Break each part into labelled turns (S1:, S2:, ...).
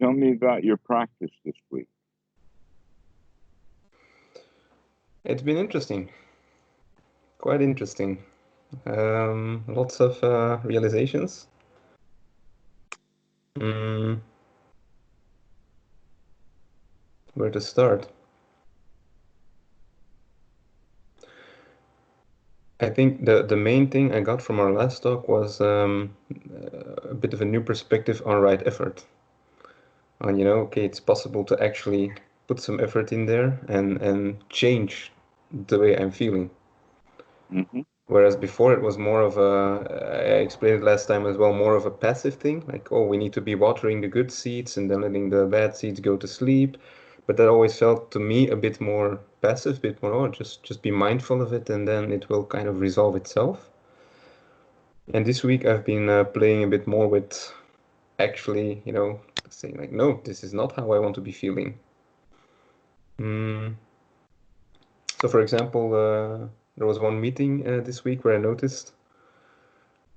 S1: Tell me about your practice this week.
S2: It's been interesting, quite interesting. Lots of realizations. Mm, where to start? I think the main thing I got from our last talk was a bit of a new perspective on right effort. On, okay, it's possible to actually put some effort in there and change the way I'm feeling.
S1: Mm-hmm.
S2: Whereas before it was more of I explained it last time as well, more of a passive thing, like, oh, we need to be watering the good seeds and then letting the bad seeds go to sleep. But that always felt to me a bit more passive, a bit more, oh, just be mindful of it and then it will kind of resolve itself. And this week I've been playing a bit more with actually, saying like, no, this is not how I want to be feeling. So for example, there was one meeting this week where I noticed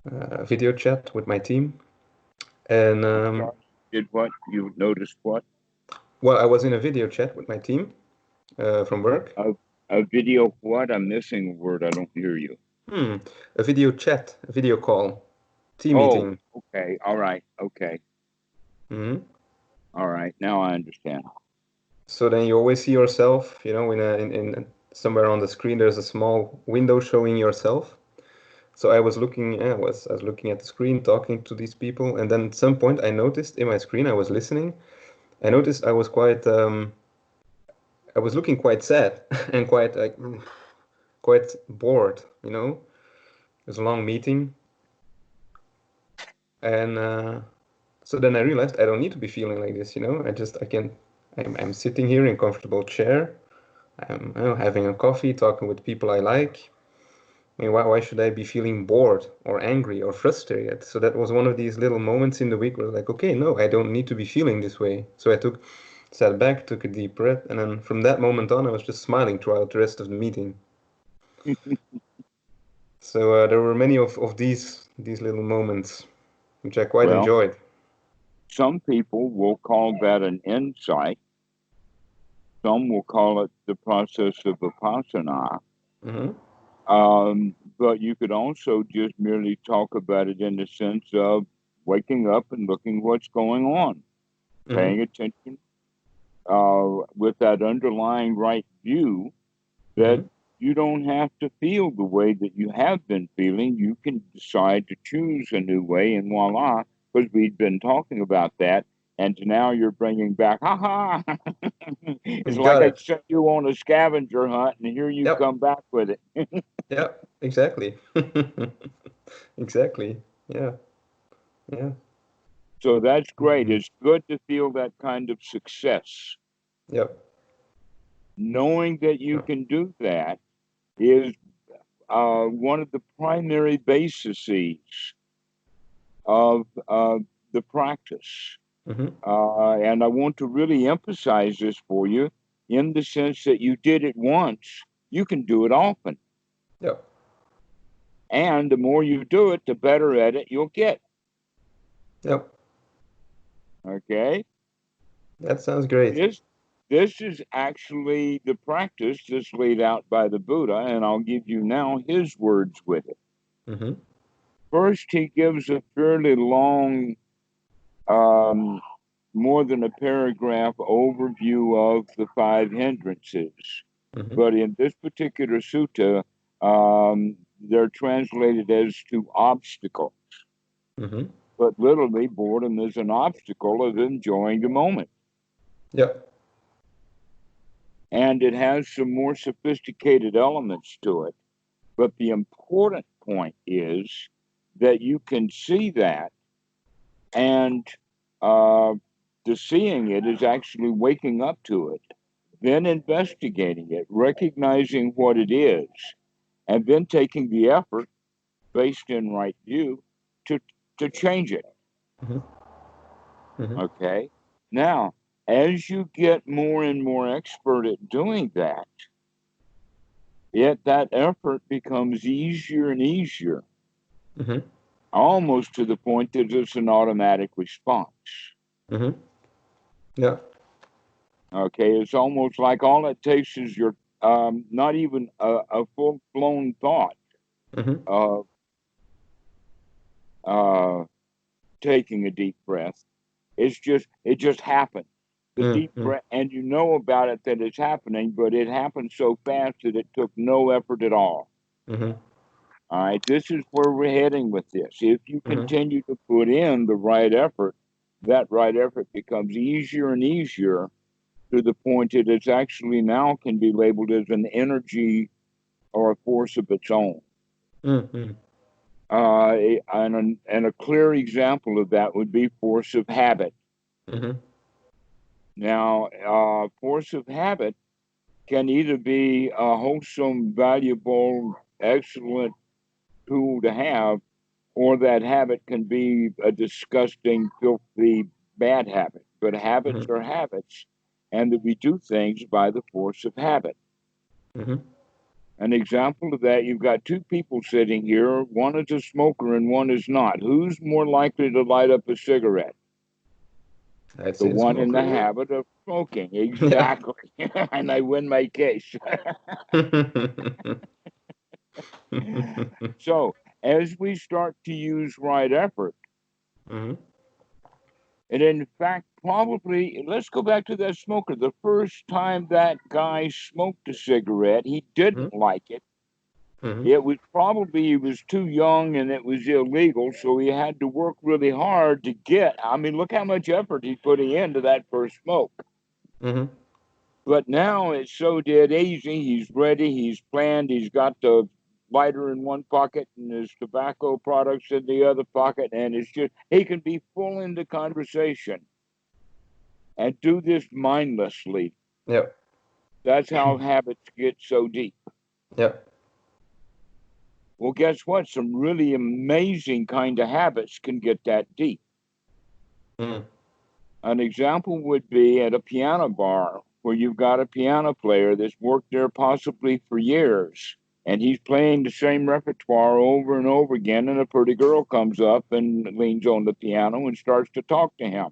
S2: a video chat with my team. And
S1: Did what? You noticed what?
S2: well, I was in a video chat with my team from work.
S1: A video what? I'm missing a word. I don't hear you.
S2: A video chat, a video call, team
S1: Oh,
S2: meeting.
S1: okay. All right. Okay.
S2: hmm
S1: All right. Now I understand.
S2: So then you always see yourself, in somewhere on the screen. There's a small window showing yourself. So I was looking, I was looking at the screen, talking to these people, and then at some point I noticed in my screen, I was listening. I noticed I was looking quite sad and quite like quite bored. It was a long meeting, and so then I realized I don't need to be feeling like this. I'm sitting here in a comfortable chair. I'm having a coffee, talking with people I like. I mean, why should I be feeling bored or angry or frustrated? So that was one of these little moments in the week where I was like, okay, no, I don't need to be feeling this way. So sat back, took a deep breath, and then from that moment on, I was just smiling throughout the rest of the meeting. So there were many of these little moments, which I quite
S1: Well,
S2: enjoyed.
S1: some people will call that an insight. Some will call it the process of vipassana.
S2: hmm
S1: But you could also just merely talk about it in the sense of waking up and looking what's going on,
S2: hmm
S1: paying attention with that underlying right view that
S2: hmm
S1: you don't have to feel the way that you have been feeling. You can decide to choose a new way, and voila, because we've been talking about that. And now you're bringing back, ha ha. It's
S2: You
S1: like
S2: got
S1: I
S2: it.
S1: sent you on a scavenger hunt, and here you
S2: Yep.
S1: come back with it.
S2: Yep. Exactly. Exactly. Yeah. Yeah.
S1: So that's great.
S2: hmm
S1: It's good to feel that kind of success.
S2: Yep.
S1: Knowing that you
S2: Sure.
S1: can do that is one of the primary bases of the practice.
S2: hmm
S1: And I want to really emphasize this for you in the sense that you did it once, you can do it often.
S2: Yep.
S1: And the more you do it, the better at it you'll get.
S2: Yep.
S1: Okay?
S2: That sounds great.
S1: This this is actually the practice that's laid out by the Buddha, and I'll give you now his words with it.
S2: hmm
S1: First, he gives a fairly long, um, more than a paragraph overview of the five hindrances.
S2: hmm
S1: But in this particular sutta, they're translated as to obstacles.
S2: hmm
S1: But literally, boredom is an obstacle of enjoying the moment.
S2: Yep.
S1: And it has some more sophisticated elements to it. But the important point is that you can see that, and uh, the seeing it is actually waking up to it, then investigating it, recognizing what it is, and then taking the effort based in right view to to change it.
S2: hmm hmm
S1: Okay. Now, as you get more and more expert at doing that, yet that effort becomes easier and easier,
S2: hmm
S1: almost to the point that it's an automatic response.
S2: hmm Yeah.
S1: Okay, it's almost like all it takes is your not even a full blown thought
S2: Mm-hmm.
S1: of uh, taking a deep breath. It just happened. The deep
S2: Mm-hmm.
S1: breath, and you know about it that it's happening, but it happened so fast that it took no effort at all.
S2: Mm-hmm.
S1: All right, this is where we're heading with this. If you
S2: Mm-hmm.
S1: continue to put in the right effort, that right effort becomes easier and easier to the point that it's actually now can be labeled as an energy or a force of its own.
S2: Mm-hmm.
S1: And a clear example of that would be force of habit.
S2: Mm-hmm.
S1: Now, force of habit can either be a wholesome, valuable, excellent tool to have, or that habit can be a disgusting, filthy, bad habit. But habits
S2: Mm-hmm.
S1: are habits, and that we do things by the force of habit.
S2: Mm-hmm.
S1: An example of that, you've got two people sitting here. One is a smoker and one is not. Who's more likely to light up a cigarette?
S2: I'd
S1: The
S2: say the
S1: one in the
S2: smoker.
S1: habit of smoking.
S2: Yeah.
S1: Exactly. And I win my case. So, as we start to use right effort,
S2: Mm-hmm.
S1: and in fact, probably, let's go back to that smoker. The first time that guy smoked a cigarette, he didn't like it.
S2: Mm-hmm.
S1: It was probably he was too young and it was illegal, so he had to work really hard to get. I mean, look how much effort he's putting into that first smoke.
S2: Mm-hmm.
S1: But now it's so dead easy. He's ready. He's planned. He's got the lighter in one pocket and his tobacco products in the other pocket, and it's just he can be full into conversation and do this mindlessly.
S2: Yeah.
S1: That's how habits get so deep.
S2: Yeah.
S1: Well, guess what? Some really amazing kind of habits can get that deep.
S2: Mm-hmm.
S1: An example would be at a piano bar where you've got a piano player that's worked there possibly for years, and he's playing the same repertoire over and over again, and a pretty girl comes up and leans on the piano and starts to talk to him.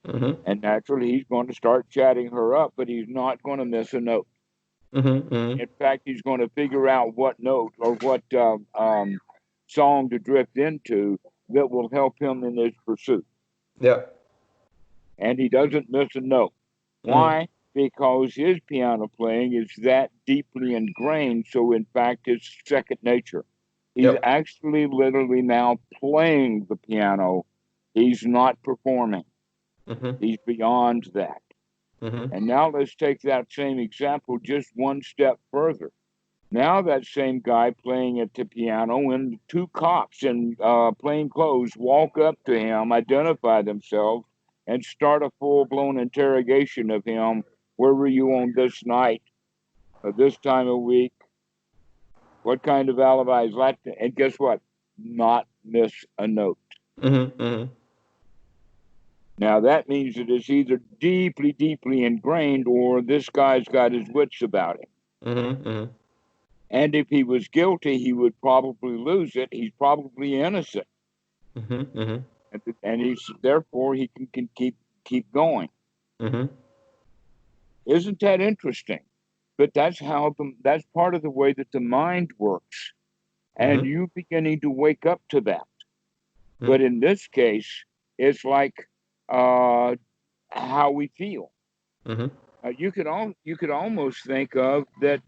S2: Mm-hmm.
S1: And naturally, he's going to start chatting her up, but he's not going to miss a note.
S2: Mm-hmm.
S1: In fact, he's going to figure out what note or what song to drift into that will help him in his pursuit.
S2: Yeah.
S1: And he doesn't miss a note.
S2: Mm-hmm.
S1: Why? Because his piano playing is that deeply ingrained. So, in fact, it's second nature. He's
S2: Yep.
S1: actually literally now playing the piano. He's not performing,
S2: Mm-hmm.
S1: he's beyond that.
S2: Mm-hmm.
S1: And now let's take that same example just one step further. Now that same guy playing at the piano and two cops in plain clothes walk up to him, identify themselves, and start a full-blown interrogation of him. Where were you on this night, this time of week? What kind of alibi is that? And guess what? Not miss a note.
S2: Mm-hmm. Mm-hmm.
S1: Now that means that it's either deeply, deeply ingrained or this guy's got his wits about him.
S2: Mm-hmm.
S1: And if he was guilty, he would probably lose it. He's probably innocent.
S2: Mm-hmm. Mm-hmm.
S1: And he's therefore he can keep going.
S2: Mm-hmm.
S1: Isn't that interesting? But that's part of the way that the mind works, and
S2: Mm-hmm.
S1: you beginning to wake up to that. But in this case, it's like how we feel.
S2: Mm-hmm.
S1: You could almost think of that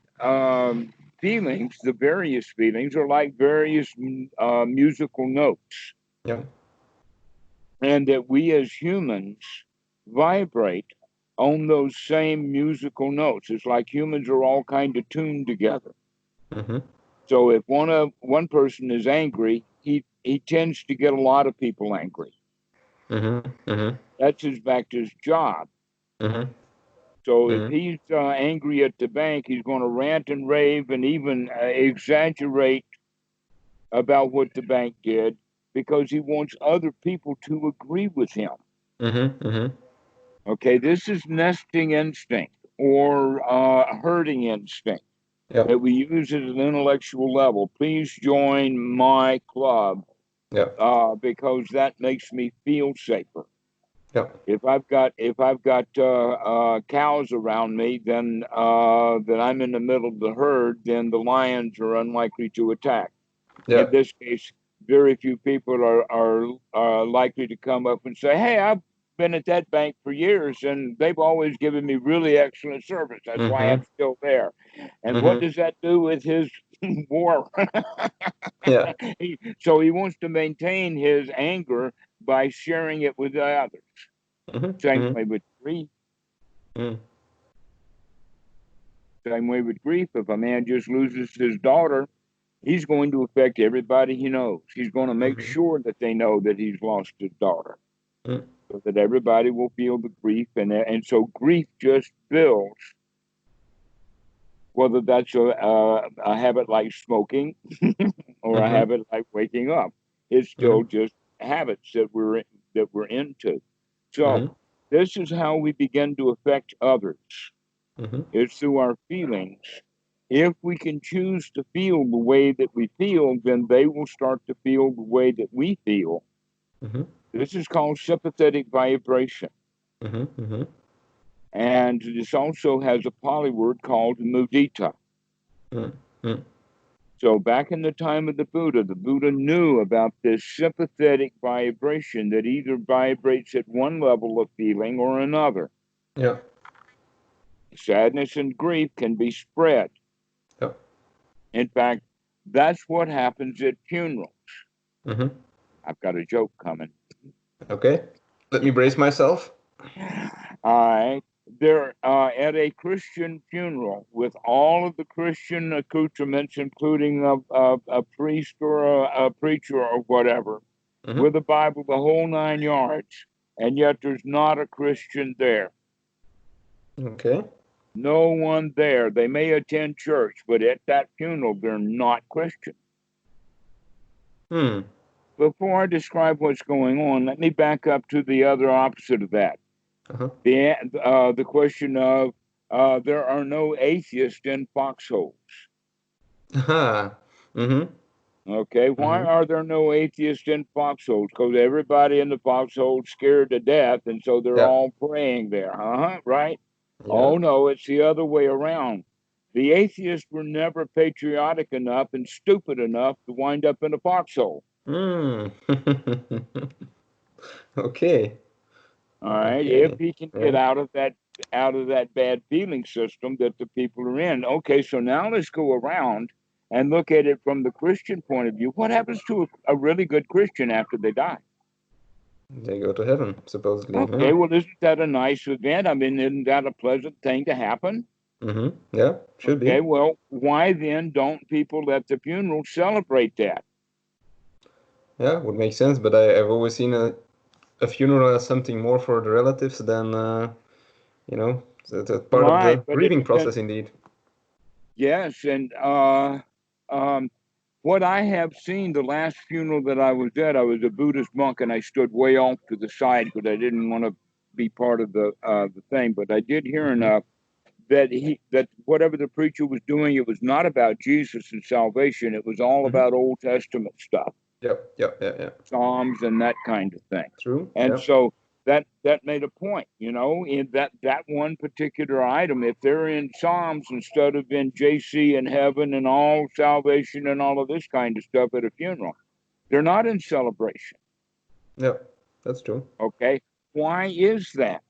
S1: feelings. The various feelings are like various musical notes,
S2: Yeah.
S1: and that we as humans vibrate on those same musical notes. It's like humans are all kind of tuned together.
S2: Mm-hmm.
S1: So if one person is angry, he tends to get a lot of people angry.
S2: Mm-hmm. Mm-hmm.
S1: That's his back to his job.
S2: Mm-hmm.
S1: So if
S2: Mm-hmm.
S1: he's angry at the bank, he's going to rant and rave and even exaggerate about what the bank did because he wants other people to agree with him.
S2: Mm-hmm. Mm-hmm.
S1: Okay, this is nesting instinct or herding instinct
S2: Yeah.
S1: that we use at an intellectual level. Please join my club
S2: Yeah.
S1: because that makes me feel safer.
S2: Yeah.
S1: If I've got cows around me, then that I'm in the middle of the herd, then the lions are unlikely to attack.
S2: Yeah.
S1: In this case, very few people are likely to come up and say, "Hey, I've been at that bank for years, and they've always given me really excellent service. That's why I'm still there." And what does that do with his war?
S2: Yeah.
S1: So he wants to maintain his anger by sharing it with others. Same way with grief. Same way with grief. If a man just loses his daughter, he's going to affect everybody he knows. He's going to make sure that they know that he's lost his daughter, so that everybody will feel the grief. And so grief just builds, whether that's a habit like smoking or a habit like waking up. It's still just habits that we're into. So this is how we begin to affect others. It's through our feelings. If we can choose to feel the way that we feel, then they will start to feel the way that we feel. This is called sympathetic vibration. And this also has a Pali word called mudita. So back in the time of the Buddha knew about this sympathetic vibration that either vibrates at one level of feeling or another.
S2: Yeah.
S1: Sadness and grief can be spread.
S2: Yeah.
S1: In fact, that's what happens at funerals. I've got a joke coming.
S2: Okay. Let me brace myself.
S1: All right. They're at a Christian funeral with all of the Christian accoutrements, including a priest or a preacher or whatever, with a Bible, the whole 9 yards, and yet there's not a Christian there.
S2: Okay.
S1: No one there. They may attend church, but at that funeral, they're not Christian. Before I describe what's going on, let me back up to the other opposite of that. The question of there are no atheists in foxholes. Okay, why are there no atheists in foxholes? Because everybody in the foxhole's scared to death, and so they're all praying there. Right?
S2: Yeah.
S1: Oh no, it's the other way around. The atheists were never patriotic enough and stupid enough to wind up in a foxhole.
S2: Okay.
S1: All right.
S2: Okay.
S1: If he can get out of that bad feeling system that the people are in. Okay, so now let's go around and look at it from the Christian point of view. What happens to a really good Christian after they die?
S2: They go to heaven, supposedly.
S1: Okay, well, isn't that a nice event? I mean, isn't that a pleasant thing to happen?
S2: Yeah, should be.
S1: Okay, well, why then don't people at the funeral celebrate that?
S2: Yeah, would make sense, but I've always seen a funeral as something more for the relatives than, the part of the
S1: Right, but
S2: grieving process, indeed.
S1: yes, and what I have seen, the last funeral that I was at, I was a Buddhist monk, and I stood way off to the side because I didn't want to be part of the thing. But I did hear enough that whatever the preacher was doing, it was not about Jesus and salvation. It was all about Old Testament stuff.
S2: Yeah.
S1: Psalms and that kind of thing.
S2: True.
S1: And so that made a point, in that one particular item. If they're in Psalms instead of in JC and heaven and all salvation and all of this kind of stuff at a funeral, they're not in celebration.
S2: Yeah, that's true.
S1: Okay. Why is that?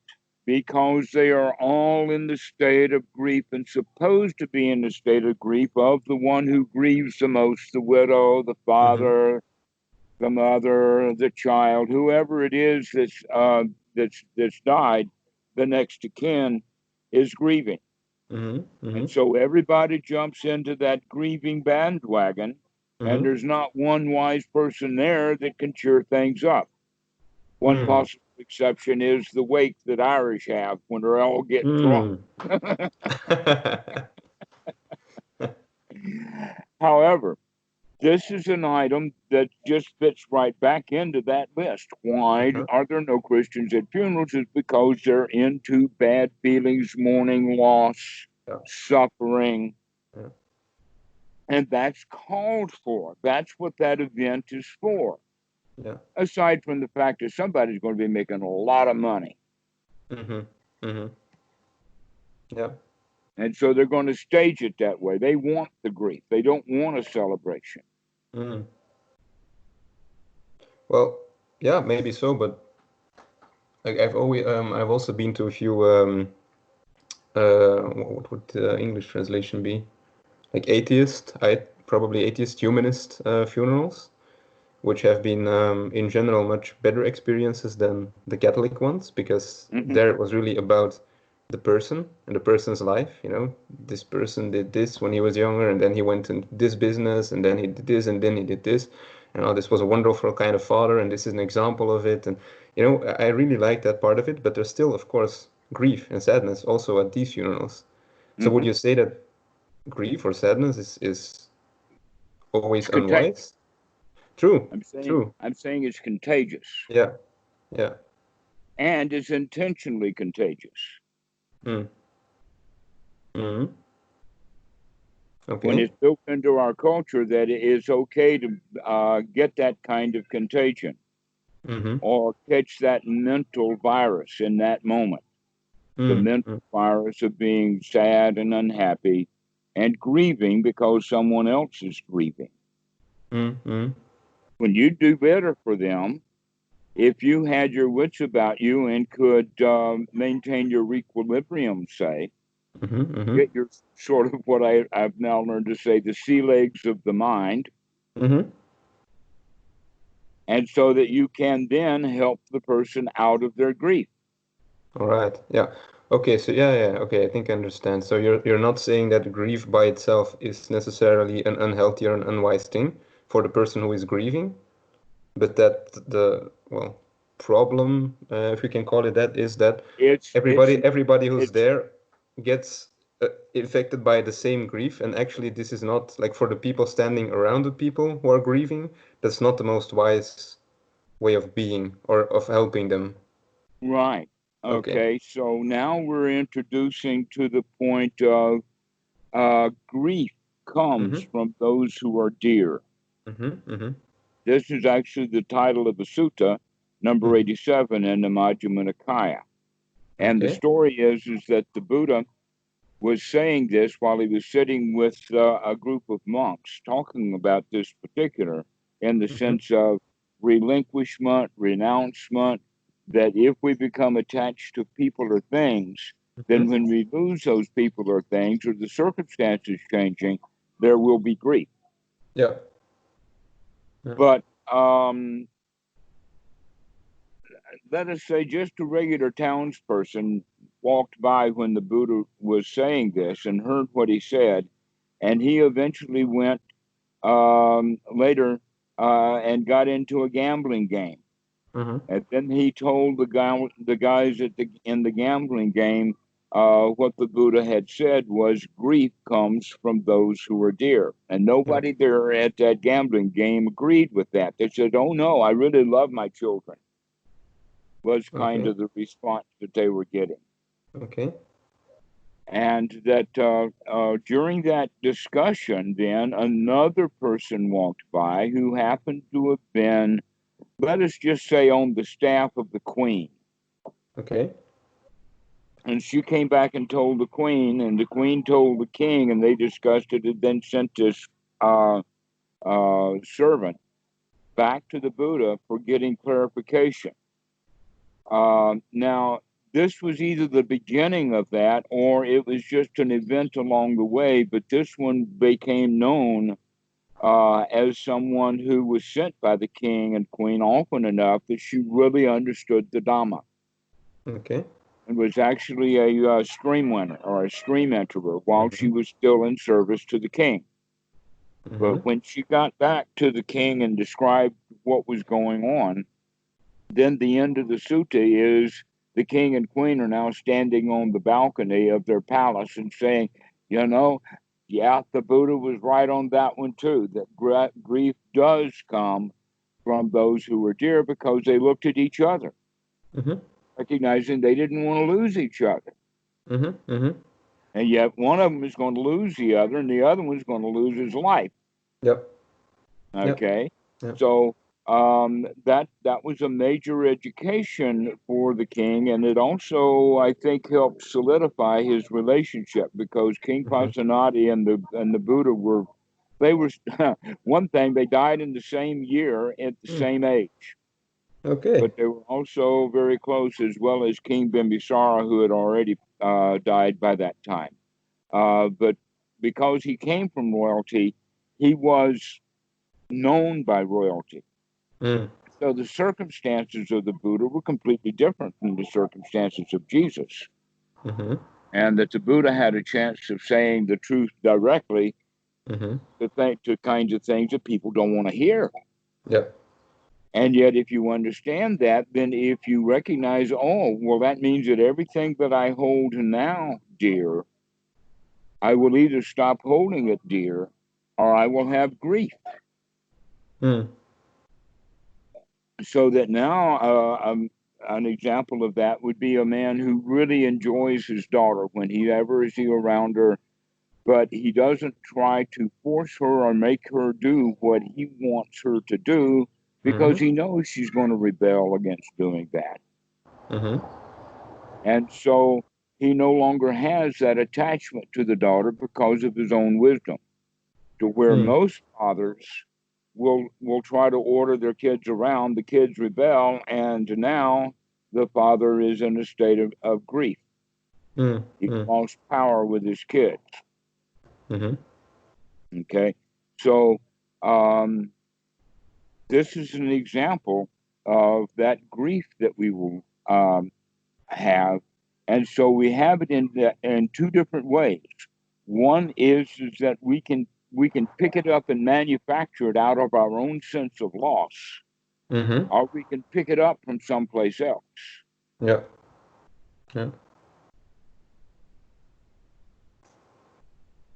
S1: Because they are all in the state of grief and supposed to be in the state of grief of the one who grieves the most, the widow, the father, the mother, the child, whoever it is that's died, the next of kin is grieving. And so everybody jumps into that grieving bandwagon, and there's not one wise person there that can cheer things up. One possible exception is the wake that Irish have when they're all getting drunk. However, this is an item that just fits right back into that list. Why are there no Christians at funerals? Is because they're into bad feelings, mourning, loss, suffering. And that's called for. That's what that event is for.
S2: Yeah.
S1: aside from the fact that somebody's going to be making a lot of money.
S2: Mm-hmm. Mm-hmm. Yeah.
S1: And so they're going to stage it that way. They want the grief. They don't want a celebration.
S2: Mm. Well, yeah, maybe so, but like I've also been to a few what would the English translation be? Like probably atheist humanist funerals, which have been in general much better experiences than the Catholic ones, because
S1: Mm-hmm.
S2: there it was really about the person and the person's life. You know, this person did this when he was younger, and then he went into this business, and then he did this, and then he did this. And oh, this was a wonderful kind of father, and this is an example of it. And you know, I really like that part of it, but there's still, of course, grief and sadness also at these funerals. So would
S1: Mm-hmm.
S2: you say that grief or sadness is
S1: It's
S2: always
S1: contagious.
S2: unwise? True,
S1: I'm saying
S2: true.
S1: I'm saying it's contagious,
S2: Yeah, yeah.
S1: and it's intentionally contagious.
S2: Mm. Mm.
S1: When
S2: Okay.
S1: it's built into our culture that it is okay to get that kind of contagion
S2: Mm-hmm.
S1: or catch that mental virus in that moment, the
S2: Mm.
S1: mental
S2: Mm.
S1: virus of being sad and unhappy and grieving because someone else is grieving.
S2: Mm. Mm.
S1: When you do better for them, if you had your wits about you and could maintain your equilibrium, say,
S2: Mm-hmm. Mm-hmm.
S1: get your sort of what I've now learned to say, the sea legs of the mind,
S2: Mm-hmm.
S1: and so that you can then help the person out of their grief.
S2: All right. Yeah. Okay. So yeah, yeah. Okay. I think I understand. So you're not saying that grief by itself is necessarily an unhealthy or an unwise thing for the person who is grieving, but that the problem, if we can call it that, is that
S1: It's it's
S2: everybody who's
S1: it's
S2: there gets affected by the same grief, and actually this is not like for the people standing around the people who are grieving, that's not the most wise way of being or of helping them.
S1: right.
S2: Okay.
S1: Okay, so now we're introducing to the point of grief comes
S2: Mm-hmm.
S1: from those who are dear.
S2: Mm-hmm. Mm-hmm.
S1: This is actually the title of the sutta, number
S2: Mm-hmm.
S1: 87 in the Majjhima Nikaya. And the
S2: Okay.
S1: story is that the Buddha was saying this while he was sitting with a group of monks talking about this particular in the
S2: Mm-hmm.
S1: sense of relinquishment, renouncement, that if we become attached to people or things, then
S2: Mm-hmm.
S1: when we lose those people or things or the circumstances changing, there will be grief.
S2: Yeah. Yeah.
S1: But let us say just a regular townsperson walked by when the Buddha was saying this and heard what he said, and he eventually went later and got into a gambling game.
S2: Mm-hmm.
S1: And then he told the guys in the gambling game, what the Buddha had said was grief comes from those who are dear. And
S2: Yeah.
S1: nobody there at that gambling game agreed with that. They said, "Oh no, I really love my children," was kind
S2: Okay.
S1: of the response that they were getting.
S2: Okay.
S1: And that during that discussion, then another person walked by who happened to have been, let us just say, on the staff of the Queen.
S2: Okay.
S1: And she came back and told the Queen, and the Queen told the King, and they discussed it and then sent this uh, servant back to the Buddha for getting clarification. Now, this was either the beginning of that or it was just an event along the way, but this one became known as someone who was sent by the king and queen often enough that she really understood the Dhamma
S2: Okay.
S1: and was actually a stream winner or a stream enterer while she
S2: Mm-hmm.
S1: was still in service to the king.
S2: Mm-hmm.
S1: But when she got back to the king and described what was going on, then the end of the sutta is the king and queen are now standing on the balcony of their palace and saying, you know, yeah, the Buddha was right on that one too, that grief does come from those who were dear because they looked at each other,
S2: Mm-hmm.
S1: recognizing they didn't want to lose each other.
S2: Mm-hmm. Mm-hmm.
S1: And yet one of them is going to lose the other and the other one's going to lose his life.
S2: Yep. Yep.
S1: Okay.
S2: Yep.
S1: So that was a major education for the king, and it also, I think, helped solidify his relationship, because King Pasenadi and the Buddha were one thing, they died in the same year at the same age,
S2: Okay.
S1: but they were also very close, as well as King Bimbisara, who had already died by that time. But because he came from royalty, he was known by royalty.
S2: Mm.
S1: So the circumstances of the Buddha were completely different from the circumstances of Jesus.
S2: Mm-hmm.
S1: And that the Buddha had a chance of saying the truth directly
S2: Mm-hmm.
S1: to kinds of things that people don't want to hear.
S2: Yeah.
S1: And yet, if you understand that, then if you recognize, oh, well, that means that everything that I hold now dear, I will either stop holding it dear, or I will have grief.
S2: Mm.
S1: So that now an example of that would be a man who really enjoys his daughter when he ever is around her, but he doesn't try to force her or make her do what he wants her to do, because
S2: Mm-hmm.
S1: he knows she's going to rebel against doing that.
S2: Mm-hmm.
S1: And so he no longer has that attachment to the daughter because of his own wisdom, to where
S2: Mm.
S1: most fathers will try to order their kids around, the kids rebel, and now the father is in a state of grief.
S2: Mm.
S1: He
S2: Mm.
S1: lost power with his kids.
S2: Mm-hmm.
S1: Okay, so this is an example of that grief that we will have, and so we have it in two different ways. One is that we can pick it up and manufacture it out of our own sense of loss,
S2: Mm-hmm.
S1: or we can pick it up from someplace else.
S2: Yeah. Yeah.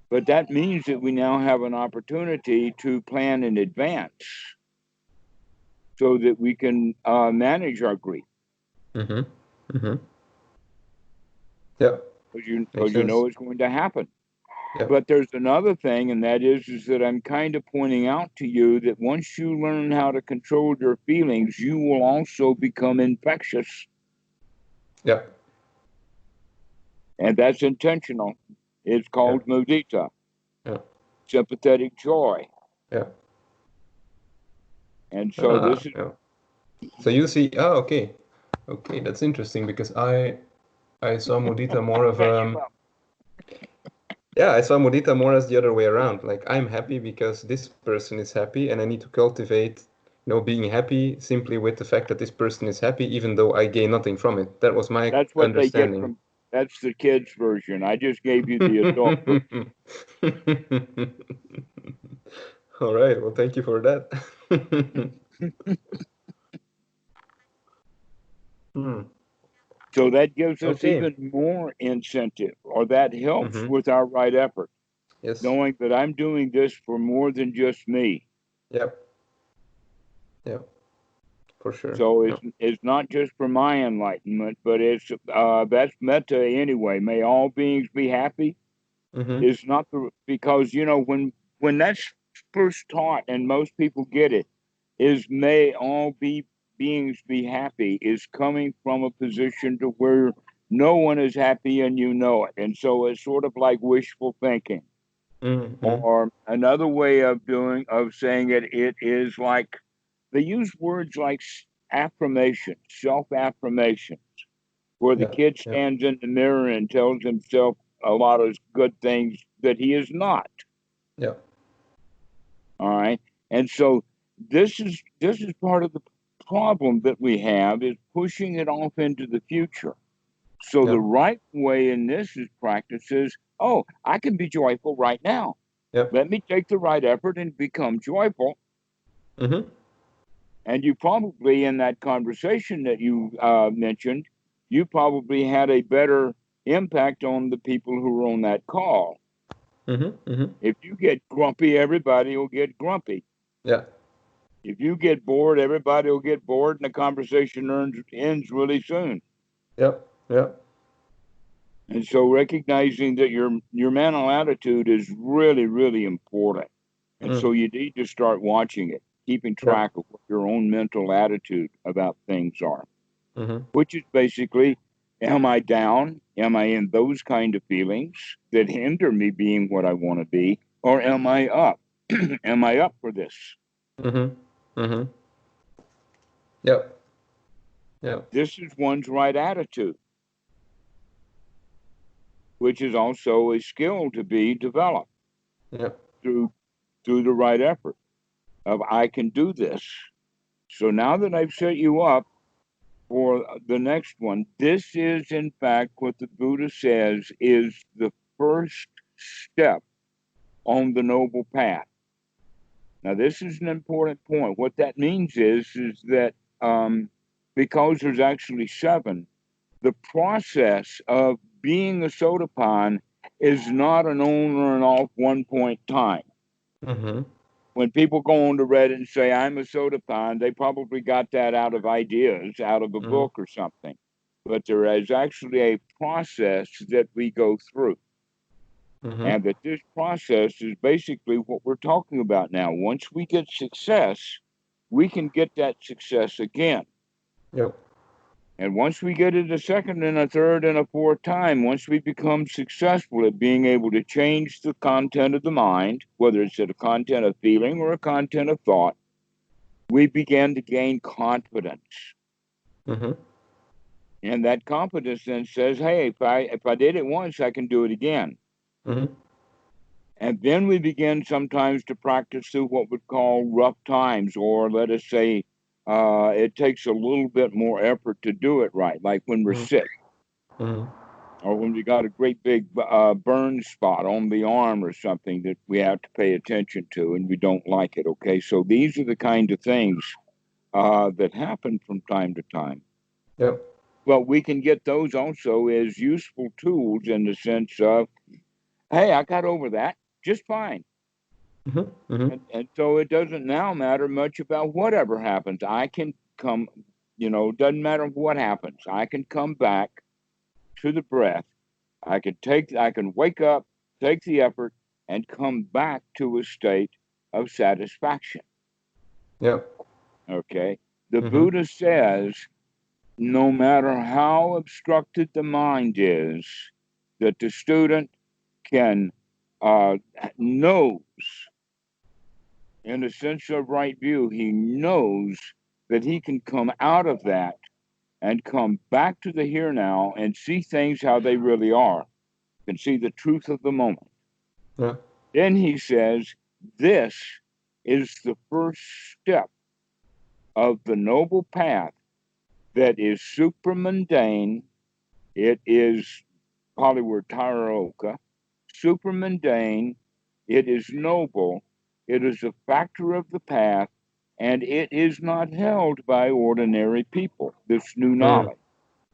S1: But that means that we now have an opportunity to plan in advance so that we can manage our grief.
S2: Mm-hmm. Mm-hmm. Yeah. Makes
S1: Because you
S2: sense.
S1: know it's going to happen.
S2: Yeah.
S1: But there's another thing, and that is that I'm kind of pointing out to you that once you learn how to control your feelings, you will also become infectious.
S2: Yeah.
S1: And that's intentional. It's
S2: Yeah.
S1: called mudita,
S2: Yeah.
S1: sympathetic joy.
S2: Yeah.
S1: And so this is
S2: Yeah. So you see, okay. Okay, that's interesting, because I saw mudita more of yeah, I saw mudita more as the other way around. Like, I'm happy because this person is happy, and I need to cultivate, being happy simply with the fact that this person is happy, even though I gain nothing from it. That was my
S1: that's what they get
S2: understanding.
S1: from that's the kids version. I just gave you the adult version.
S2: All right, well, thank you for that. Hmm.
S1: So that gives us
S2: Okay.
S1: even more incentive, or that helps
S2: Mm-hmm.
S1: with our right effort,
S2: Yes.
S1: knowing that I'm doing this for more than just me.
S2: Yep. Yep. For sure.
S1: So
S2: Yeah.
S1: it's not just for my enlightenment, but it's that's metta anyway. May all beings be happy.
S2: Mm-hmm.
S1: Is not because when that's first taught and most people get it, is may all beings be happy is coming from a position to where no one is happy and you know it, and so it's sort of like wishful thinking.
S2: Mm-hmm.
S1: Or another way of saying it, it is like they use words like affirmation, self-affirmation, where the
S2: Yeah.
S1: kid
S2: Yeah.
S1: stands in the mirror and tells himself a lot of good things that he is not.
S2: Yeah.
S1: All right. And so this is part of the problem that we have, is pushing it off into the future. So
S2: Yeah.
S1: the right way in this is practices, oh, I can be joyful right now.
S2: Yeah.
S1: Let me take the right effort and become joyful.
S2: Mm-hmm.
S1: And you probably, in that conversation that you mentioned, you probably had a better impact on the people who were on that call.
S2: Mm-hmm. Mm-hmm.
S1: If you get grumpy, everybody will get grumpy.
S2: Yeah.
S1: If you get bored, everybody will get bored, and the conversation ends really soon.
S2: Yeah. Yeah.
S1: And so, recognizing that your mental attitude is really, really important, and
S2: Mm.
S1: so you need to start watching it. keeping
S2: Yeah.
S1: track of what your own mental attitude about things are,
S2: Mm-hmm.
S1: which is basically, am I down? Am I in those kind of feelings that hinder me being what I want to be? Or am I up? Am I up for this?
S2: Mm-hmm. Mm-hmm. Yep. Yep.
S1: This is one's right attitude, which is also a skill to be developed
S2: Yep.
S1: through the right effort of I can do this. So now that I've set you up for the next one, this is in fact what the Buddha says is the first step on the noble path. Now, this is an important point. What that means is that because there's actually 7, the process of being a sotapan is not an on or an off one point time.
S2: Mm-hmm.
S1: When people go on to Reddit and say, I'm a sotapan, they probably got that out of ideas, out of a
S2: Mm-hmm.
S1: book or something. But there is actually a process that we go through.
S2: Mm-hmm.
S1: And that this process is basically what we're talking about now. Once we get success, we can get that success again.
S2: Yep.
S1: And once we get it a second and a third and a fourth time, once we become successful at being able to change the content of the mind, whether it's a content of feeling or a content of thought, we begin to gain confidence.
S2: Mm-hmm.
S1: And that confidence then says, hey, if I did it once, I can do it again.
S2: Mm-hmm.
S1: And then we begin sometimes to practice through what we'd call rough times, or let us say it takes a little bit more effort to do it right, like when we're sick,
S2: Mm-hmm.
S1: or when we got a great big burn spot on the arm or something that we have to pay attention to and we don't like it. Okay, so these are the kind of things that happen from time to time.
S2: Yep.
S1: Well, we can get those also as useful tools in the sense of, hey, I got over that just fine.
S2: Mm-hmm. Mm-hmm.
S1: And so it doesn't now matter much about whatever happens. I can come, doesn't matter what happens. I can come back to the breath. I can wake up, take the effort, and come back to a state of satisfaction.
S2: Yep.
S1: Okay. The
S2: Mm-hmm.
S1: Buddha says, no matter how obstructed the mind is, that the student can knows in a sense of right view, he knows that he can come out of that and come back to the here now and see things how they really are, can see the truth of the moment.
S2: Yeah.
S1: Then he says, this is the first step of the noble path that is supramundane. It is Pali word Taraoka, supramundane. It is noble. It is a factor of the path, and it is not held by ordinary people, this new knowledge.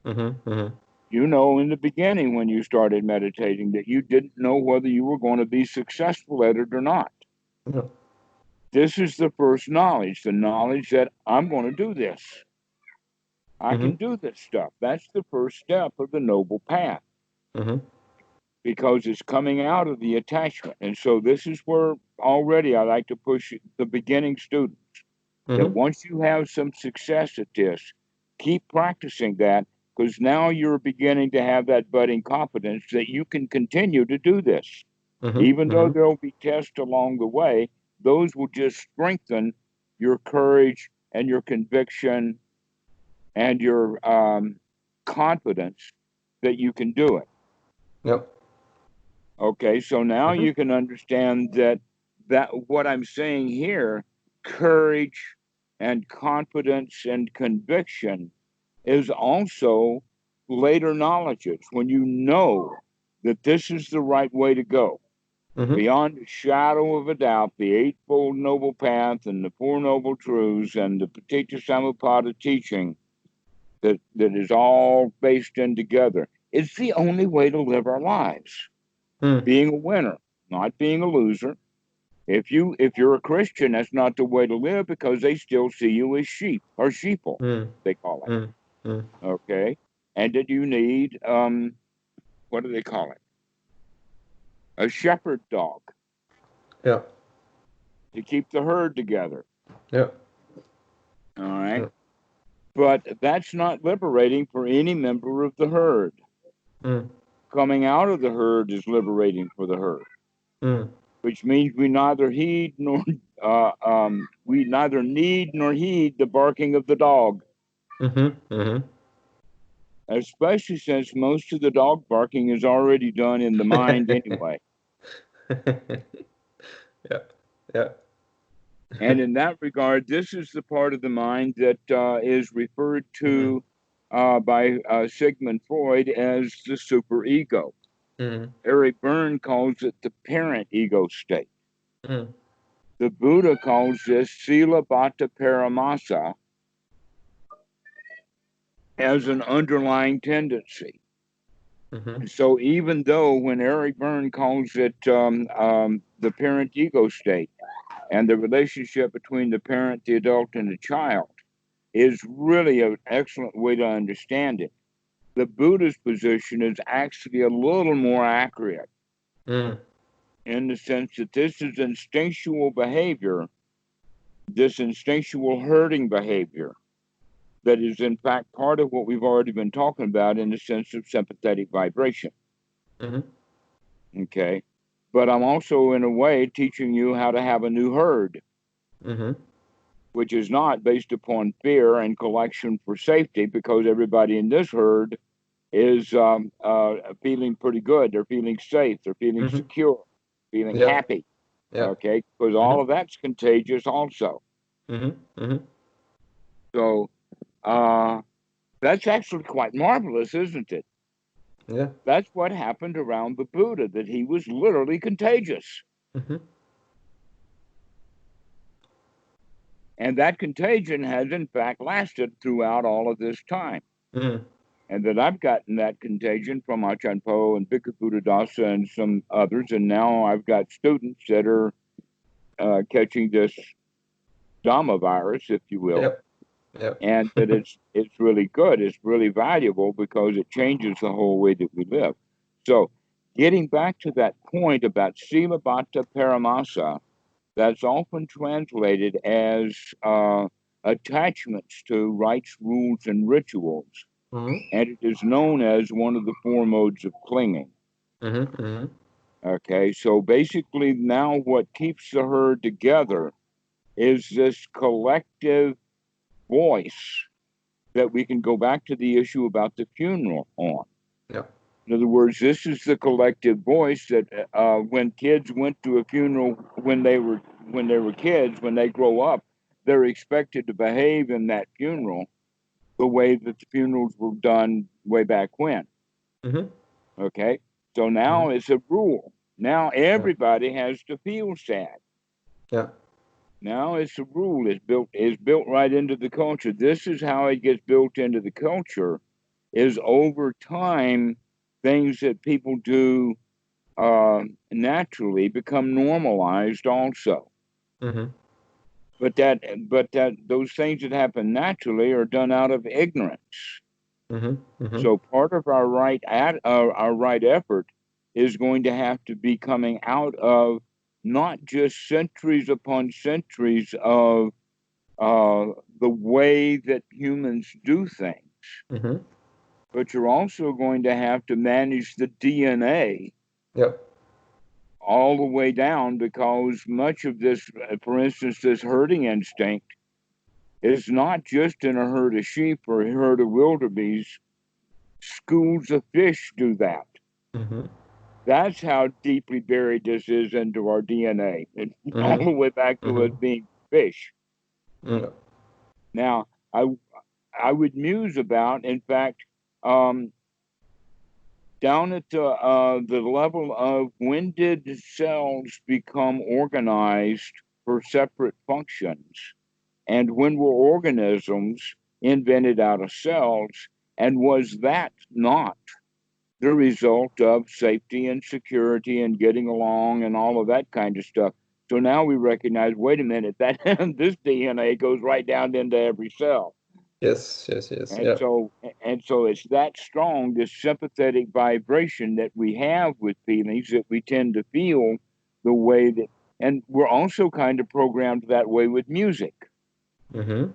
S2: Mm-hmm. Mm-hmm.
S1: You know, in the beginning when you started meditating, that you didn't know whether you were going to be successful at it or not.
S2: Yeah.
S1: This is the first knowledge, the knowledge that I'm going to do this. I
S2: Mm-hmm.
S1: can do this stuff. That's the first step of the noble path
S2: Mm-hmm.
S1: because it's coming out of the attachment. And so this is where already I like to push the beginning students that
S2: Mm-hmm.
S1: once you have some success at this, keep practicing that because now you're beginning to have that budding confidence that you can continue to do this.
S2: Mm-hmm.
S1: Even though
S2: Mm-hmm.
S1: there'll be tests along the way, those will just strengthen your courage and your conviction and your confidence that you can do it.
S2: Yep.
S1: Okay, so now
S2: Mm-hmm.
S1: you can understand that what I'm saying here, courage and confidence and conviction is also later knowledges when you know that this is the right way to go.
S2: Mm-hmm.
S1: Beyond a shadow of a doubt, the Eightfold Noble Path and the Four Noble Truths and the Paticca Samuppada teaching that is all based in together. It's the only way to live our lives.
S2: Mm.
S1: Being a winner, not being a loser. If you're a Christian, that's not the way to live because they still see you as sheep or sheeple,
S2: Mm.
S1: they call it.
S2: Mm. Mm.
S1: Okay, and that you need what do they call it? A shepherd dog
S2: Yeah.
S1: to keep the herd together.
S2: Yeah.
S1: All right.
S2: Yeah.
S1: But that's not liberating for any member of the herd.
S2: Mm.
S1: Coming out of the herd is liberating for the herd,
S2: Mm.
S1: which means we neither need nor heed the barking of the dog,
S2: Mm-hmm. Mm-hmm.
S1: especially since most of the dog barking is already done in the mind anyway.
S2: Yeah. Yeah.
S1: And in that regard, this is the part of the mind that is referred
S2: Mm-hmm.
S1: to by Sigmund Freud as the superego.
S2: Mm-hmm.
S1: Eric Berne calls it the parent ego state.
S2: Mm.
S1: The Buddha calls this Sila Bhatta Paramasa as an underlying tendency.
S2: Mm-hmm.
S1: So even though when Eric Berne calls it the parent ego state and the relationship between the parent, the adult, and the child is really an excellent way to understand it, the Buddha's position is actually a little more accurate
S2: Mm.
S1: in the sense that this is instinctual behavior, this instinctual herding behavior that is in fact part of what we've already been talking about in the sense of sympathetic vibration.
S2: Mm-hmm.
S1: Okay. But I'm also in a way teaching you how to have a new herd,
S2: Mm-hmm.
S1: which is not based upon fear and collection for safety, because everybody in this herd is feeling pretty good. They're feeling safe. They're feeling
S2: Mm-hmm.
S1: secure, feeling
S2: Yeah.
S1: happy.
S2: Yeah.
S1: Okay. Because all
S2: Mm-hmm.
S1: of that's contagious also.
S2: Mm-hmm. Mm-hmm.
S1: So that's actually quite marvelous, isn't it?
S2: Yeah.
S1: That's what happened around the Buddha, that he was literally contagious.
S2: Mm-hmm.
S1: And that contagion has, in fact, lasted throughout all of this time.
S2: Mm.
S1: And that I've gotten that contagion from Achan Po and Bhikkhu Buddhadasa and some others. And now I've got students that are catching this Dhamma virus, if you will.
S2: Yep. Yep.
S1: And that it's really good. It's really valuable because it changes the whole way that we live. So getting back to that point about Sila Bhatta Paramasa, that's often translated as attachments to rites, rules, and rituals.
S2: Mm-hmm.
S1: And it is known as one of the four modes of clinging.
S2: Mm-hmm. Mm-hmm.
S1: Okay, so basically, now what keeps the herd together is this collective voice that we can go back to the issue about the funeral on.
S2: Yeah.
S1: In other words, this is the collective voice that when kids went to a funeral when they were kids, when they grow up, they're expected to behave in that funeral the way that the funerals were done way back when.
S2: Mm-hmm.
S1: Okay, so
S2: Mm-hmm.
S1: now it's a rule. Now
S2: Yeah.
S1: everybody has to feel sad.
S2: Yeah.
S1: Now it's a rule. It's built right into the culture. This is how it gets built into the culture. Is over time, things that people do naturally become normalized also.
S2: Mm-hmm.
S1: But that those things that happen naturally are done out of ignorance.
S2: Mm-hmm. Mm-hmm.
S1: So part of our right effort is going to have to be coming out of not just centuries upon centuries of uh, the way that humans do things,
S2: Mm-hmm.
S1: but you're also going to have to manage the DNA
S2: Yep.
S1: all the way down, because much of this, for instance, this herding instinct is not just in a herd of sheep or a herd of wildebeest. Schools of fish do that.
S2: Mm-hmm.
S1: That's how deeply buried this is into our DNA, and all
S2: Mm-hmm.
S1: the way back to us
S2: Mm-hmm.
S1: being fish.
S2: Mm.
S1: Now, I would muse about, in fact, um, down at the level of when did cells become organized for separate functions, and when were organisms invented out of cells, and was that not the result of safety and security and getting along and all of that kind of stuff? So now we recognize, wait a minute, that this DNA goes right down into every cell.
S2: Yes. Yes. Yes.
S1: And
S2: Yeah.
S1: so and so it's that strong, this sympathetic vibration that we have with feelings, that we tend to feel the way that And we're also kind of programmed that way with music.
S2: Mm-hmm.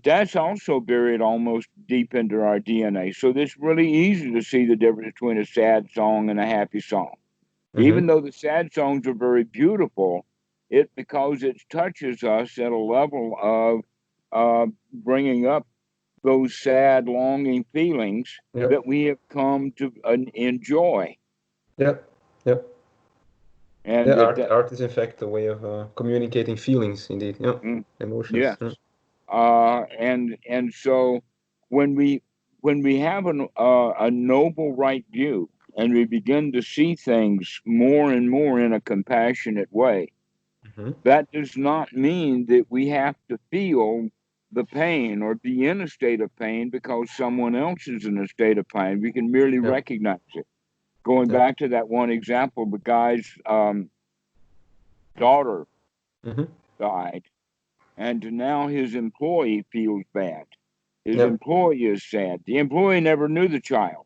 S1: That's also buried almost deep into our DNA. So it's really easy to see the difference between a sad song and a happy song. Even
S2: Mm-hmm.
S1: though the sad songs are very beautiful, because it touches us at a level of bringing up those sad, longing feelings
S2: Yep.
S1: that we have come to enjoy.
S2: Yep. Yep.
S1: And
S2: Yeah, art is in fact a way of communicating feelings, indeed. Yeah, emotions.
S1: yes, and so when we have a noble right view and we begin to see things more and more in a compassionate way,
S2: Mm-hmm.
S1: that does not mean that we have to feel the pain or be in a state of pain because someone else is in a state of pain. We can merely
S2: Yep.
S1: recognize it. Going
S2: Yep.
S1: back to that one example, the guy's daughter
S2: Mm-hmm.
S1: died, and now his employee feels bad. His
S2: Yep.
S1: employee is sad. The employee never knew the child,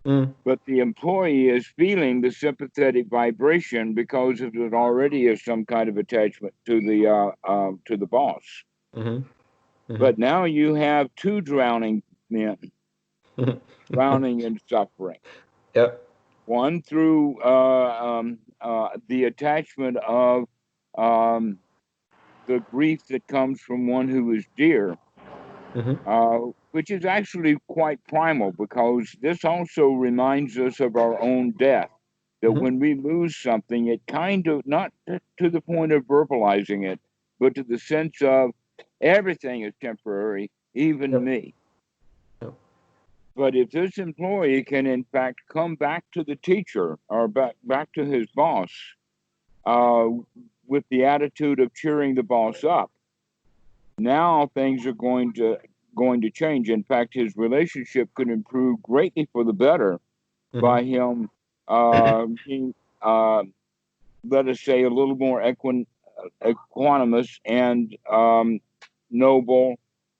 S2: Mm.
S1: but the employee is feeling the sympathetic vibration because of it already is some kind of attachment to the boss.
S2: Mm-hmm.
S1: But now you have two drowning men,
S2: Mm-hmm.
S1: drowning in suffering.
S2: Yep.
S1: One through the attachment of um, the grief that comes from one who is dear,
S2: Mm-hmm.
S1: which is actually quite primal because this also reminds us of our own death. That
S2: Mm-hmm.
S1: when we lose something, it kind of, not to the point of verbalizing it, but to the sense of everything is temporary, even
S2: Yep.
S1: me.
S2: Yep.
S1: But if this employee can, in fact, come back to the teacher or back to his boss uh, with the attitude of cheering the boss up, now things are going to change. In fact, his relationship could improve greatly for the better by
S2: Mm-hmm.
S1: him being, let us say, a little more equanimous and noble,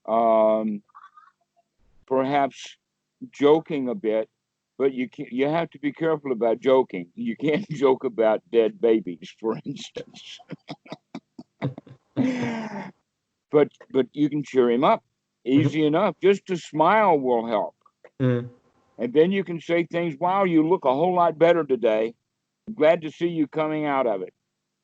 S1: um, perhaps joking a bit. But you have to be careful about joking. You can't joke about dead babies, for instance. But you can cheer him up
S2: Mm-hmm.
S1: easy enough. Just a smile will help.
S2: Mm-hmm.
S1: And then you can say things, wow, you look a whole lot better today. Glad to see you coming out of it.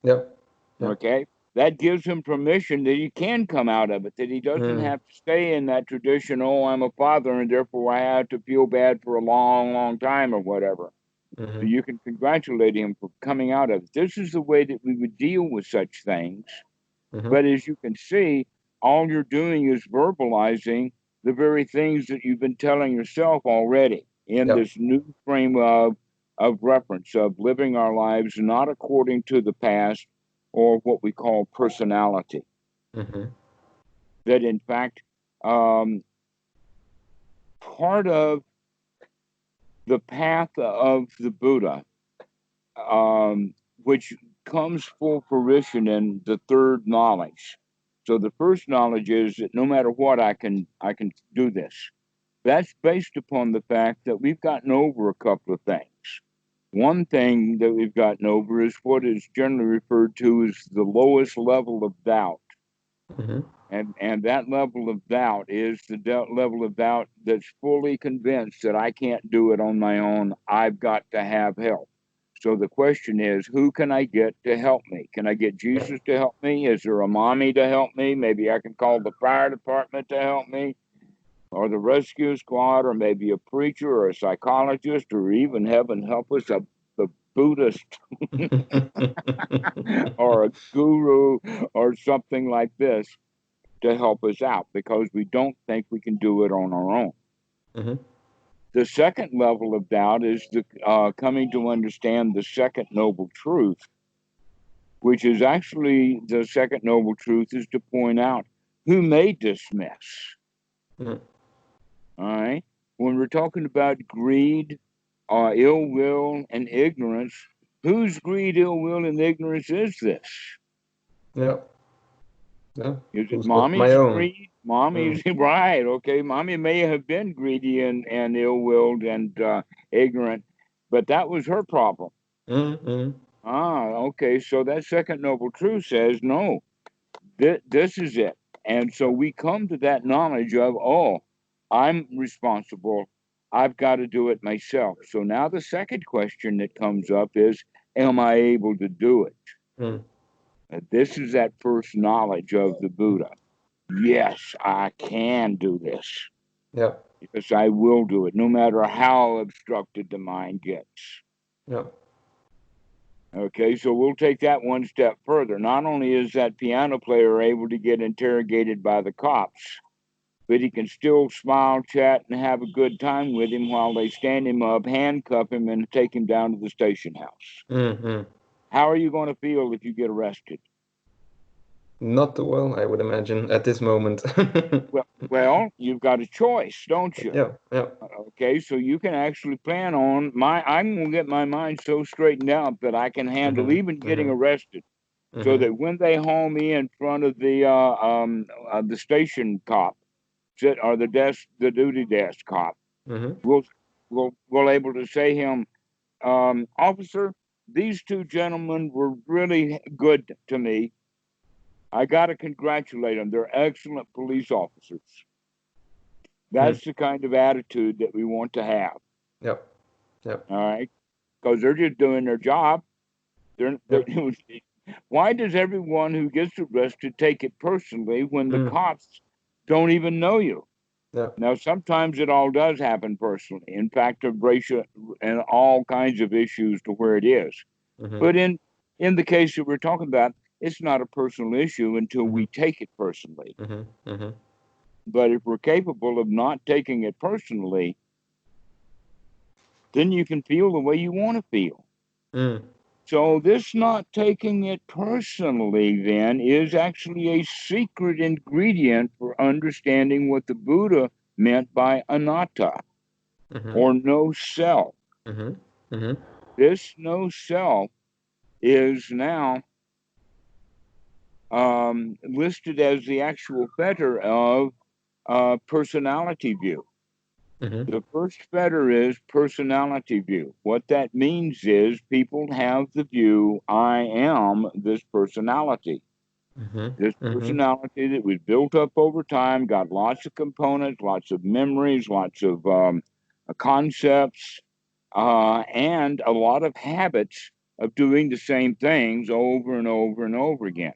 S2: Yep. Yep.
S1: Okay? That gives him permission that he can come out of it, that he doesn't
S2: Mm.
S1: have to stay in that tradition, oh, I'm a father and therefore I have to feel bad for a long, long time or whatever. So
S2: Mm-hmm.
S1: you can congratulate him for coming out of it. This is the way that we would deal with such things.
S2: Mm-hmm.
S1: But as you can see, all you're doing is verbalizing the very things that you've been telling yourself already in
S2: Yep.
S1: this new frame of reference of living our lives not according to the past or what we call personality.
S2: Mm-hmm.
S1: That in fact, um, part of the path of the Buddha, which comes full fruition in the third knowledge. So the first knowledge is that no matter what, I can do this. That's based upon the fact that we've gotten over a couple of things. One thing that we've gotten over is what is generally referred to as the lowest level of doubt.
S2: Mm-hmm.
S1: And that level of doubt is the level of doubt that's fully convinced that I can't do it on my own. I've got to have help. So the question is, who can I get to help me? Can I get Jesus to help me? Is there a mommy to help me? Maybe I can call the fire department to help me, or the rescue squad, or maybe a preacher or a psychologist, or even, heaven help us, the Buddhist or a guru or something like this to help us out because we don't think we can do it on our own.
S2: Mm-hmm.
S1: The second level of doubt is the coming to understand the second noble truth, which is actually the second noble truth is to point out who made this mess.
S2: Mm-hmm.
S1: All right. When we're talking about greed, ill will, and ignorance, whose greed, ill will, and ignorance is this?
S2: Yeah. Yeah.
S1: Is it
S2: Who's not my
S1: mommy's
S2: own?
S1: greed? Mommy's right. Okay, mommy may have been greedy and ill-willed and ignorant, but that was her problem.
S2: Mm-hmm.
S1: Okay. So that second noble truth says, no, this is it. And so we come to that knowledge of, oh, I'm responsible. I've got to do it myself. So now the second question that comes up is, am I able to do it?
S2: Mm.
S1: This is that first knowledge of the Buddha. Yes, I can do this.
S2: Yeah.
S1: Because I will do it, no matter how obstructed the mind gets.
S2: Yeah.
S1: Okay, so we'll take that one step further. Not only is that piano player able to get interrogated by the cops, but he can still smile, chat, and have a good time with him while they stand him up, handcuff him, and take him down to the station house.
S2: Mm-hmm.
S1: How are you going to feel if you get arrested?
S2: Not too well, I would imagine, at this moment.
S1: Well, you've got a choice, don't you?
S2: Yeah, yeah.
S1: Okay, so you can actually plan on I'm gonna get my mind so straightened out that I can handle
S2: Mm-hmm.
S1: even getting
S2: Mm-hmm.
S1: arrested, so
S2: Mm-hmm.
S1: that when they haul me in front of the station cop, or the duty desk cop,
S2: Mm-hmm.
S1: we'll able to say him, officer, these two gentlemen were really good to me. I got to congratulate them. They're excellent police officers.
S2: Mm.
S1: That's the kind of attitude that we want to have.
S2: Yep. Yep.
S1: All right, because they're just doing their job. They're
S2: Yep.
S1: Why does everyone who gets arrested take it personally when the
S2: Mm.
S1: cops don't even know you?
S2: Yep.
S1: Now, sometimes it all does happen personally. In fact, of racial and all kinds of issues to where it is.
S2: Mm-hmm.
S1: But in the case that we're talking about, it's not a personal issue until
S2: Mm-hmm.
S1: we take it personally.
S2: Mm-hmm. Mm-hmm.
S1: But if we're capable of not taking it personally, then you can feel the way you want to feel.
S2: Mm.
S1: So this not taking it personally then is actually a secret ingredient for understanding what the Buddha meant by anatta,
S2: Mm-hmm.
S1: or no self.
S2: Mm-hmm. Mm-hmm.
S1: This no self is now listed as the actual fetter of personality view.
S2: Mm-hmm.
S1: The first fetter is personality view. What that means is people have the view, I am this personality.
S2: Mm-hmm.
S1: This
S2: Mm-hmm.
S1: personality that was built up over time, got lots of components, lots of memories, lots of concepts, and a lot of habits of doing the same things over and over and over again.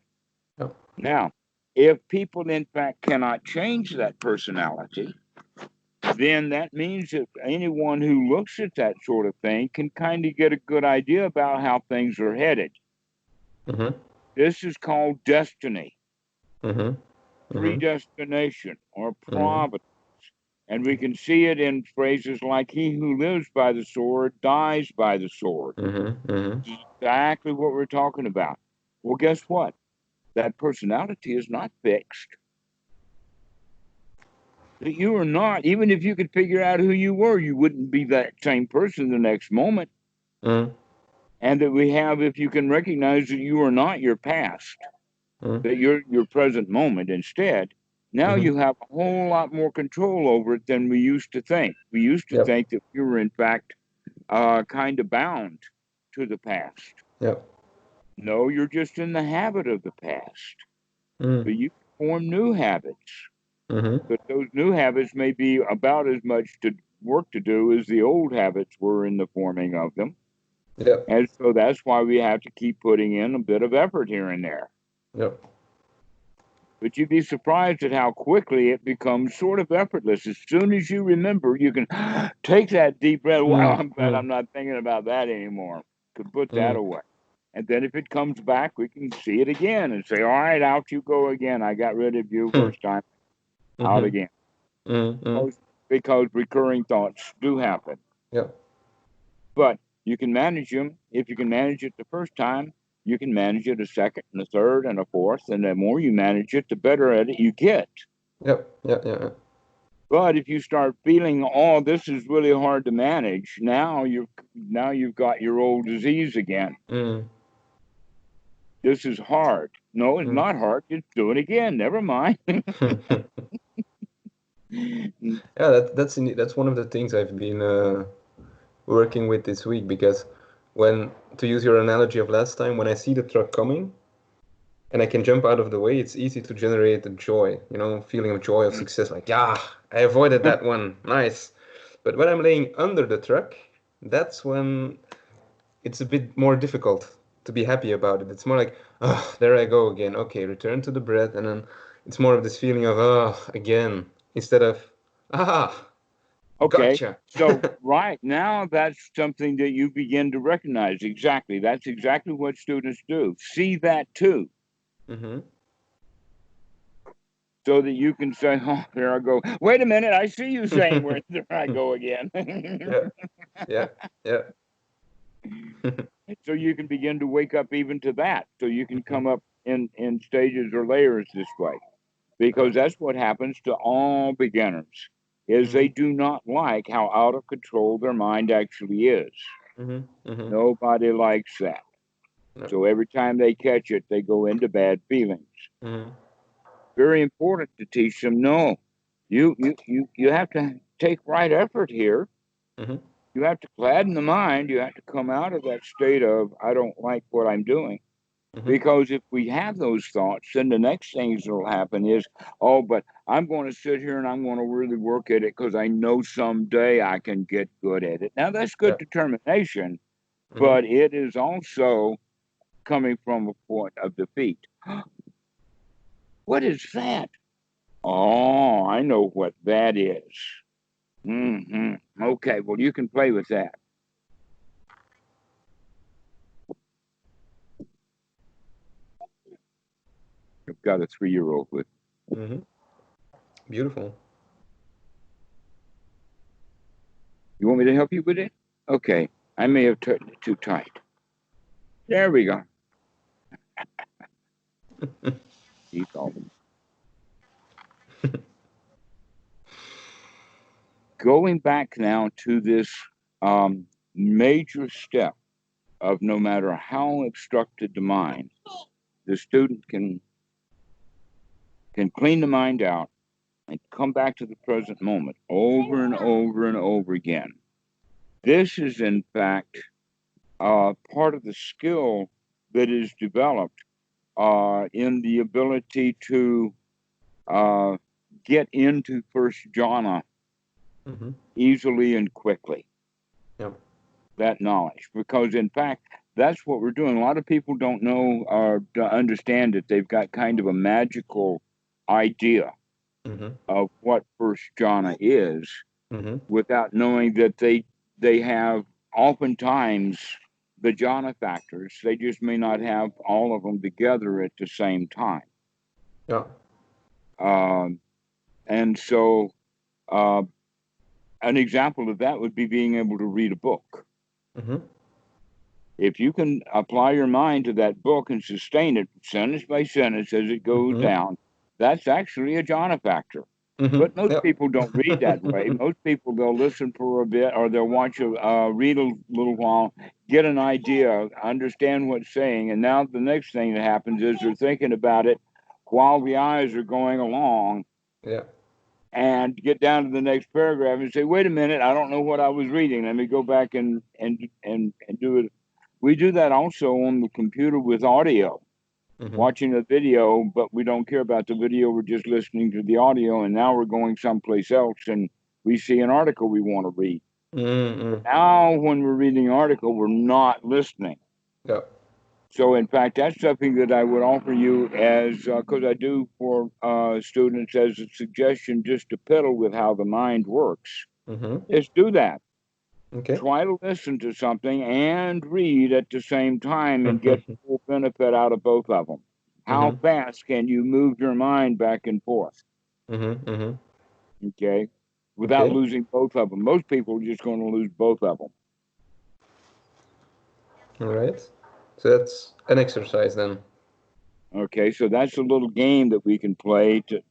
S2: Yep.
S1: Now, if people in fact cannot change that personality, then that means that anyone who looks at that sort of thing can kind of get a good idea about how things are headed.
S2: Mm-hmm.
S1: This is called destiny,
S2: Mm-hmm. Mm-hmm.
S1: predestination, or
S2: Mm-hmm.
S1: providence. And we can see it in phrases like, he who lives by the sword dies by the sword.
S2: Mm-hmm. Mm-hmm.
S1: This is exactly what we're talking about. Well, guess what? That personality is not fixed. That you are not, even if you could figure out who you were, you wouldn't be that same person the next moment.
S2: Mm-hmm.
S1: And that we have, if you can recognize that you are not your past, that you're your present moment instead, now
S2: Mm-hmm.
S1: you have a whole lot more control over it than we used to think. We used to
S2: Yep.
S1: think that we were, in fact, kind of bound to the past.
S2: Yep.
S1: No, you're just in the habit of the past.
S2: Mm.
S1: But you form new habits.
S2: Mm-hmm.
S1: But those new habits may be about as much work to do as the old habits were in the forming of them.
S2: Yep.
S1: And so that's why we have to keep putting in a bit of effort here and there.
S2: Yep.
S1: But you'd be surprised at how quickly it becomes sort of effortless. As soon as you remember, you can take that deep breath. Wow, I'm glad I'm not thinking about that anymore. Could put that
S2: Mm.
S1: away. And then if it comes back, we can see it again and say, all right, out you go again. I got rid of you first time. Out
S2: Mm-hmm.
S1: again.
S2: Mm-hmm.
S1: Because recurring thoughts do happen.
S2: Yep.
S1: But you can manage them. If you can manage it the first time, you can manage it a second and a third and a fourth. And the more you manage it, the better at it you get.
S2: Yep. Yep. Yep.
S1: But if you start feeling, oh, this is really hard to manage, now you've got your old disease again.
S2: Mm.
S1: This is hard. No, it's
S2: Mm.
S1: not hard. Just do it again. Never mind.
S2: Yeah, that's one of the things I've been working with this week, because when, to use your analogy of last time, when I see the truck coming and I can jump out of the way, it's easy to generate the joy, feeling of joy, of success, like, yeah, I avoided that one, nice. But when I'm laying under the truck, that's when it's a bit more difficult to be happy about it. It's more like, oh, there I go again. Okay, return to the breath. And then it's more of this feeling of, oh, again, instead of, ah,
S1: Okay.
S2: gotcha.
S1: So right now, that's something that you begin to recognize. Exactly. That's exactly what students do. See that too.
S2: Mm-hmm.
S1: So that you can say, oh, there I go. Wait a minute, I see you saying where there I go again.
S2: Yeah.
S1: So you can begin to wake up even to that. So you can come up in stages or layers this way. Because that's what happens to all beginners, is they do not like how out of control their mind actually is. Nobody likes that.
S2: No.
S1: So every time they catch it, they go into bad feelings. Very important to teach them, no, you have to take right effort here. You have to gladden the mind. You have to come out of that state of, I don't like what I'm doing. Because if we have those thoughts, then the next things that will happen is, oh, but I'm going to sit here and I'm going to really work at it because I know someday I can get good at it. Now, that's good determination, but it is also coming from a point of defeat. What is that? Oh, I know what that is. Okay, well, you can play with that. I've got a 3-year-old with.
S2: Beautiful.
S1: You want me to help you with it? Okay, I may have turned it too tight. There we go. Keep going. Going back now to this major step of no matter how obstructed the mind, the student can clean the mind out and come back to the present moment over and over and over again. This is, in fact, part of the skill that is developed in the ability to get into first jhana easily and quickly. That knowledge, because in fact, that's what we're doing. A lot of people don't know or understand that they've got kind of a magical idea of what first jhana is without knowing that they have oftentimes the jhana factors. They just may not have all of them together at the same time. And so an example of that would be being able to read a book. If you can apply your mind to that book and sustain it sentence by sentence as it goes down, that's actually a jhana factor. But most people don't read that way. Most people, they'll listen for a bit, or they'll watch read a little while, get an idea, understand what's saying, and now the next thing that happens is they're thinking about it while the eyes are going along. And get down to the next paragraph and say, wait a minute, I don't know what I was reading. Let me go back and do it. We do that also on the computer with audio, watching a video, but we don't care about the video. We're just listening to the audio, and now we're going someplace else, and we see an article we want to read. Now, when we're reading an article, we're not listening. So, in fact, that's something that I would offer you as, because I do for students as a suggestion, just to piddle with how the mind works. Is do that. Try to listen to something and read at the same time and get full benefit out of both of them. How fast can you move your mind back and forth? Okay? Without losing both of them. Most people are just going to lose both of them.
S2: All right. So that's an exercise then.
S1: Okay, so that's a little game that we can play to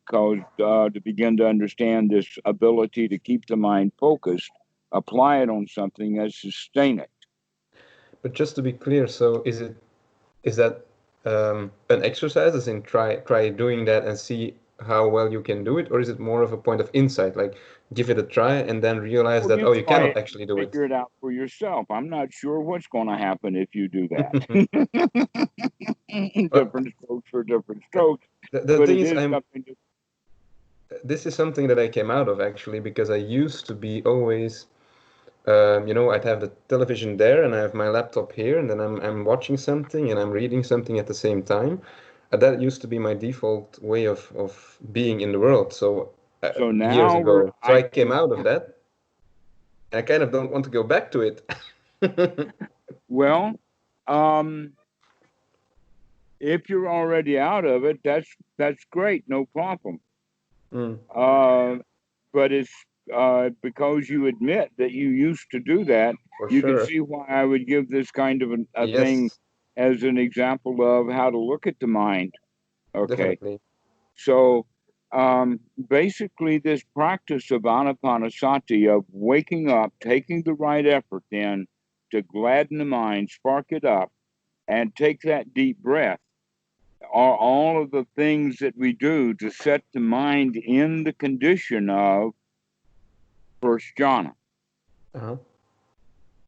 S1: begin to understand this ability to keep the mind focused, apply it on something, and sustain it.
S2: But just to be clear, so is that an exercise, as in try doing that and see how well you can do it, or is it more of a point of insight, like give it a try and then realize
S1: Well,
S2: that,
S1: you
S2: oh, you
S1: try
S2: cannot
S1: it
S2: actually do
S1: and
S2: it?
S1: figure it out for yourself. I'm not sure what's going to happen if you do that.
S2: But
S1: Different strokes for different strokes,
S2: the
S1: but
S2: thing
S1: it
S2: is,
S1: is something to.
S2: this is something that I came out of actually, because I used to be always, I'd have the television there and I have my laptop here, and then I'm watching something and I'm reading something at the same time. That used to be my default way of being in the world. So
S1: So
S2: years
S1: now
S2: ago, so
S1: I
S2: I came out of that. I kind of don't want to go back to it.
S1: well, um, if you're already out of it, that's great, no problem.
S2: Mm,
S1: But it's because you admit that you used to do that,
S2: for
S1: you can
S2: sure.
S1: see why I would give this kind of a thing
S2: Yes,
S1: as an example of how to look at the mind. Okay.
S2: definitely.
S1: So basically, this practice of anapanasati, of waking up, taking the right effort then to gladden the mind, spark it up, and take that deep breath, are all of the things that we do to set the mind in the condition of first jhana.
S2: Uh-huh.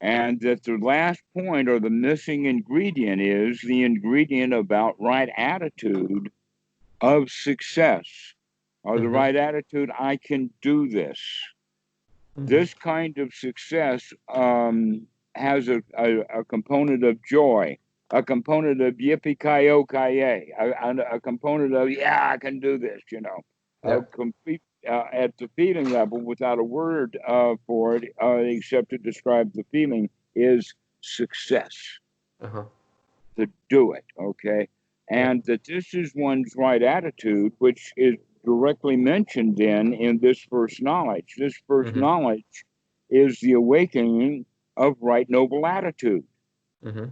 S1: And that the last point or the missing ingredient is the ingredient about right attitude of success, or the
S2: Mm-hmm.
S1: right attitude, I can do this.
S2: Mm-hmm.
S1: This kind of success has a component of joy, a component of yippee-ki-yo-ki-yay, a component of, yeah, I can do this, a
S2: Yeah.
S1: complete, at the feeling level, without a word for it, except to describe the feeling, is success,
S2: Uh-huh.
S1: to do it, okay?
S2: Yeah.
S1: And that this is one's right attitude, which is directly mentioned then in this first knowledge. This first
S2: Mm-hmm.
S1: knowledge is the awakening of right noble attitude.
S2: Mm-hmm.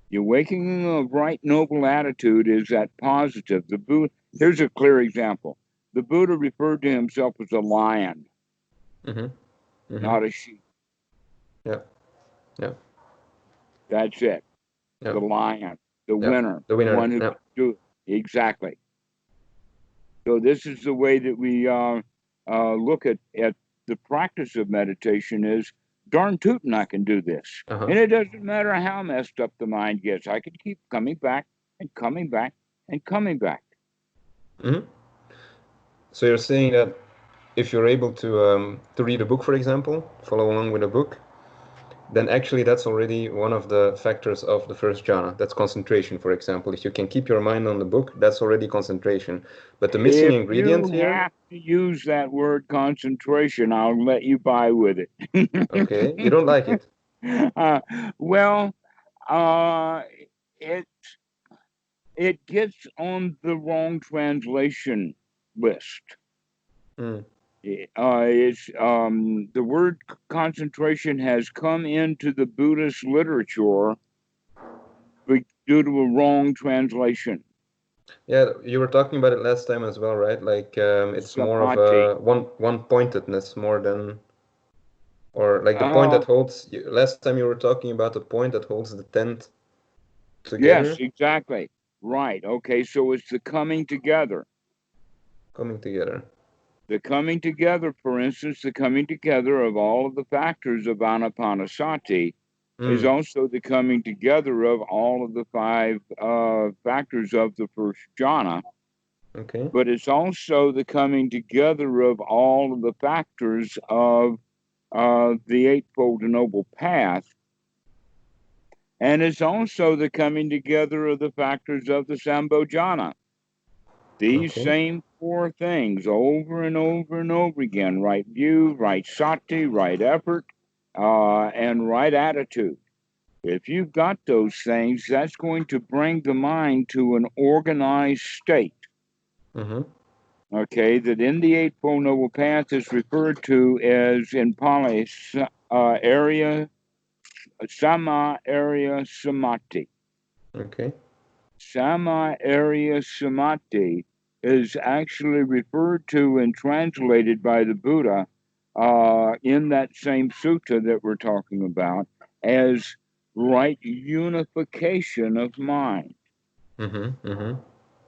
S1: The awakening of right noble attitude is that positive. The Buddha, here's a clear example. The Buddha referred to himself as a lion,
S2: Mm-hmm. Mm-hmm.
S1: not a sheep.
S2: Yeah. Yeah.
S1: That's it.
S2: Yeah.
S1: The lion, the
S2: Yeah.
S1: winner,
S2: The
S1: the
S2: winner.
S1: one who
S2: Yeah.
S1: can do it. Exactly. So this is the way that we look at the practice of meditation is, darn tootin', I can do this.
S2: Uh-huh.
S1: And it doesn't matter how messed up the mind gets. I can keep coming back and coming back and coming back.
S2: Mm-hmm. So you're saying that if you're able to read a book, for example, follow along with a book, then actually that's already one of the factors of the first jhana. That's concentration, for example. If you can keep your mind on the book, that's already concentration. But the missing
S1: If
S2: ingredient
S1: you
S2: here,
S1: have to use that word concentration, I'll let you by with it.
S2: okay, you don't like it.
S1: uh, well, uh, it it gets on the wrong translation list.
S2: Mm,
S1: It's the word concentration has come into the Buddhist literature due to a wrong translation.
S2: yeah, you were talking about it last time as well, right? Like it's more of
S1: Samadhi.
S2: a one pointedness more than, or like the point
S1: Uh,
S2: that holds. Last time you were talking about the point that holds the tent
S1: yes,
S2: together,
S1: exactly. Right. Okay. So it's the coming together.
S2: coming together.
S1: The coming together, for instance, the coming together of all of the factors of anapanasati is
S2: Mm,
S1: also the coming together of all of the five factors of the first jhana,
S2: okay.
S1: but it's also the coming together of all of the factors of the Eightfold Noble Path, and it's also the coming together of the factors of the Sambhojana. These
S2: Okay.
S1: same four things over and over and over again: right view, right sati, right effort, and right attitude. If you've got those things, that's going to bring the mind to an organized state.
S2: Mm-hmm.
S1: Okay, that in the Eightfold Noble Path is referred to as, in Pali, area, sama area samadhi.
S2: Okay.
S1: Sama area samadhi is actually referred to and translated by the Buddha in that same sutta that we're talking about as right unification of mind.
S2: Mm-hmm. Mm-hmm.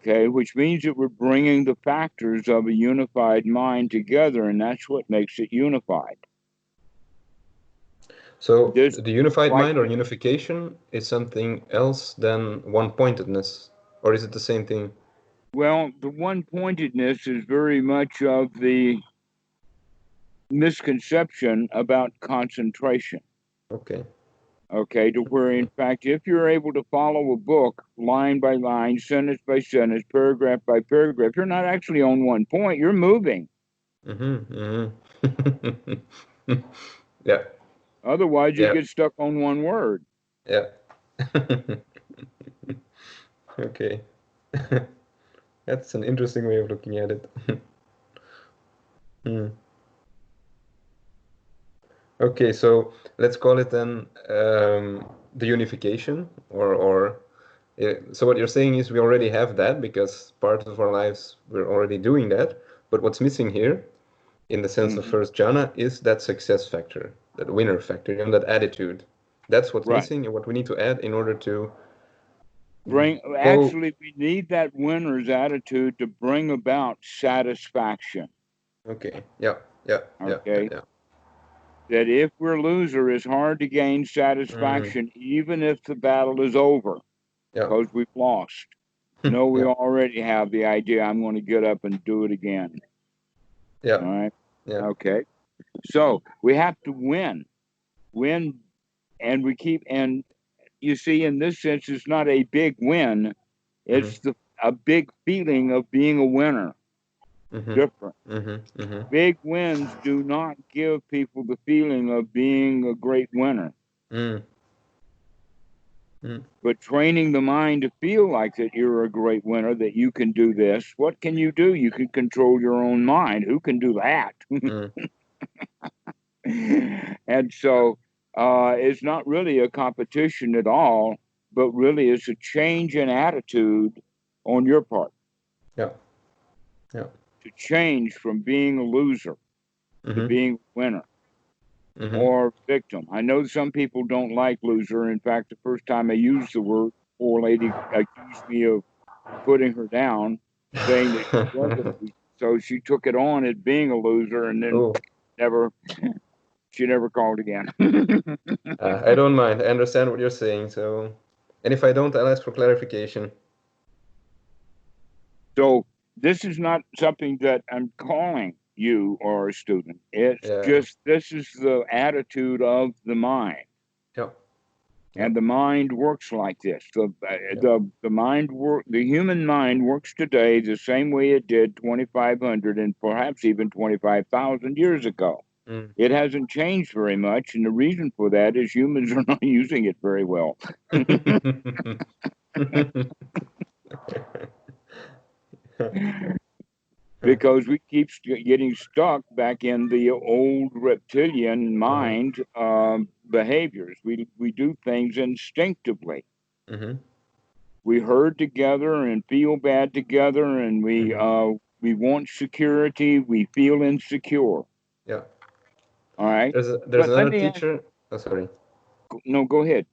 S1: Okay, which means that we're bringing the factors of a unified mind together, and that's what makes it unified.
S2: So
S1: This,
S2: the unified
S1: like,
S2: mind or unification is something else than one-pointedness, or is it the same thing?
S1: well, the one-pointedness is very much of the misconception about concentration.
S2: Okay.
S1: Okay, to where in fact, if you're able to follow a book line by line, sentence by sentence, paragraph by paragraph, you're not actually on one point, you're moving.
S2: Yeah.
S1: Otherwise, you
S2: Yeah.
S1: get stuck on one word.
S2: Yeah. Okay. That's an interesting way of looking at it. Hmm. Okay, so let's call it then the unification, or so what you're saying is we already have that because part of our lives we're already doing that. But what's missing here, in the sense of
S1: Mhm.
S2: first jhana, is that success factor, that winner factor, that attitude. That's what's
S1: Right.
S2: missing and what we need to add in order to go.
S1: Actually, we need that winner's attitude to bring about satisfaction.
S2: Okay, yeah, yeah, yeah, yeah,
S1: Okay.
S2: yeah.
S1: That if we're loser, it's hard to gain
S2: Mm,
S1: satisfaction, even if the battle is over,
S2: yeah,
S1: because we've lost. No, we
S2: yeah,
S1: already have the idea, I'm going to get up and do it again.
S2: yeah,
S1: All right.
S2: yeah.
S1: Okay. So we have to win, and we keep, and you see, in this sense, it's not a big win.
S2: Mm-hmm,
S1: It's a big feeling of being a winner.
S2: mm-hmm,
S1: Different.
S2: mm-hmm, mm-hmm,
S1: Big wins do not give people the feeling of being a great winner.
S2: mm, mm,
S1: But training the mind to feel like that you're a great winner, that you can do this. What can you do? You can control your own mind. Who can do that?
S2: mm,
S1: And so it's not really a competition at all, but really it's a change in attitude on your part
S2: yeah, yeah.
S1: to change from being a loser to
S2: Mm-hmm,
S1: being a winner
S2: mm-hmm.
S1: or victim. I know some people don't like loser. In fact, the first time I used the word, poor lady accused me of putting her down, saying that she was a loser. So she took it on as being a loser, and then
S2: Oh,
S1: never, she never called again.
S2: I don't mind. I understand what you're saying. So, and if I don't, I'll ask for clarification.
S1: So this is not something that I'm calling you or a student. It's
S2: Yeah,
S1: just this is the attitude of the mind.
S2: yeah, yeah,
S1: And the mind works like this.
S2: yeah.
S1: The mind work. The human mind works today the same way it did 2,500 and perhaps even 25,000 years ago.
S2: Mm.
S1: It hasn't changed very much, and the reason for that is humans are not using it very well. Because we keep getting stuck back in the old reptilian
S2: Uh-huh.
S1: mind behaviors. We do things instinctively.
S2: Mm-hmm.
S1: We herd together and feel bad together, and
S2: Mm-hmm.
S1: we want security. We feel insecure.
S2: Yeah.
S1: All right,
S2: There's
S1: but let
S2: another
S1: me ask.
S2: teacher. Oh, sorry.
S1: No, go ahead.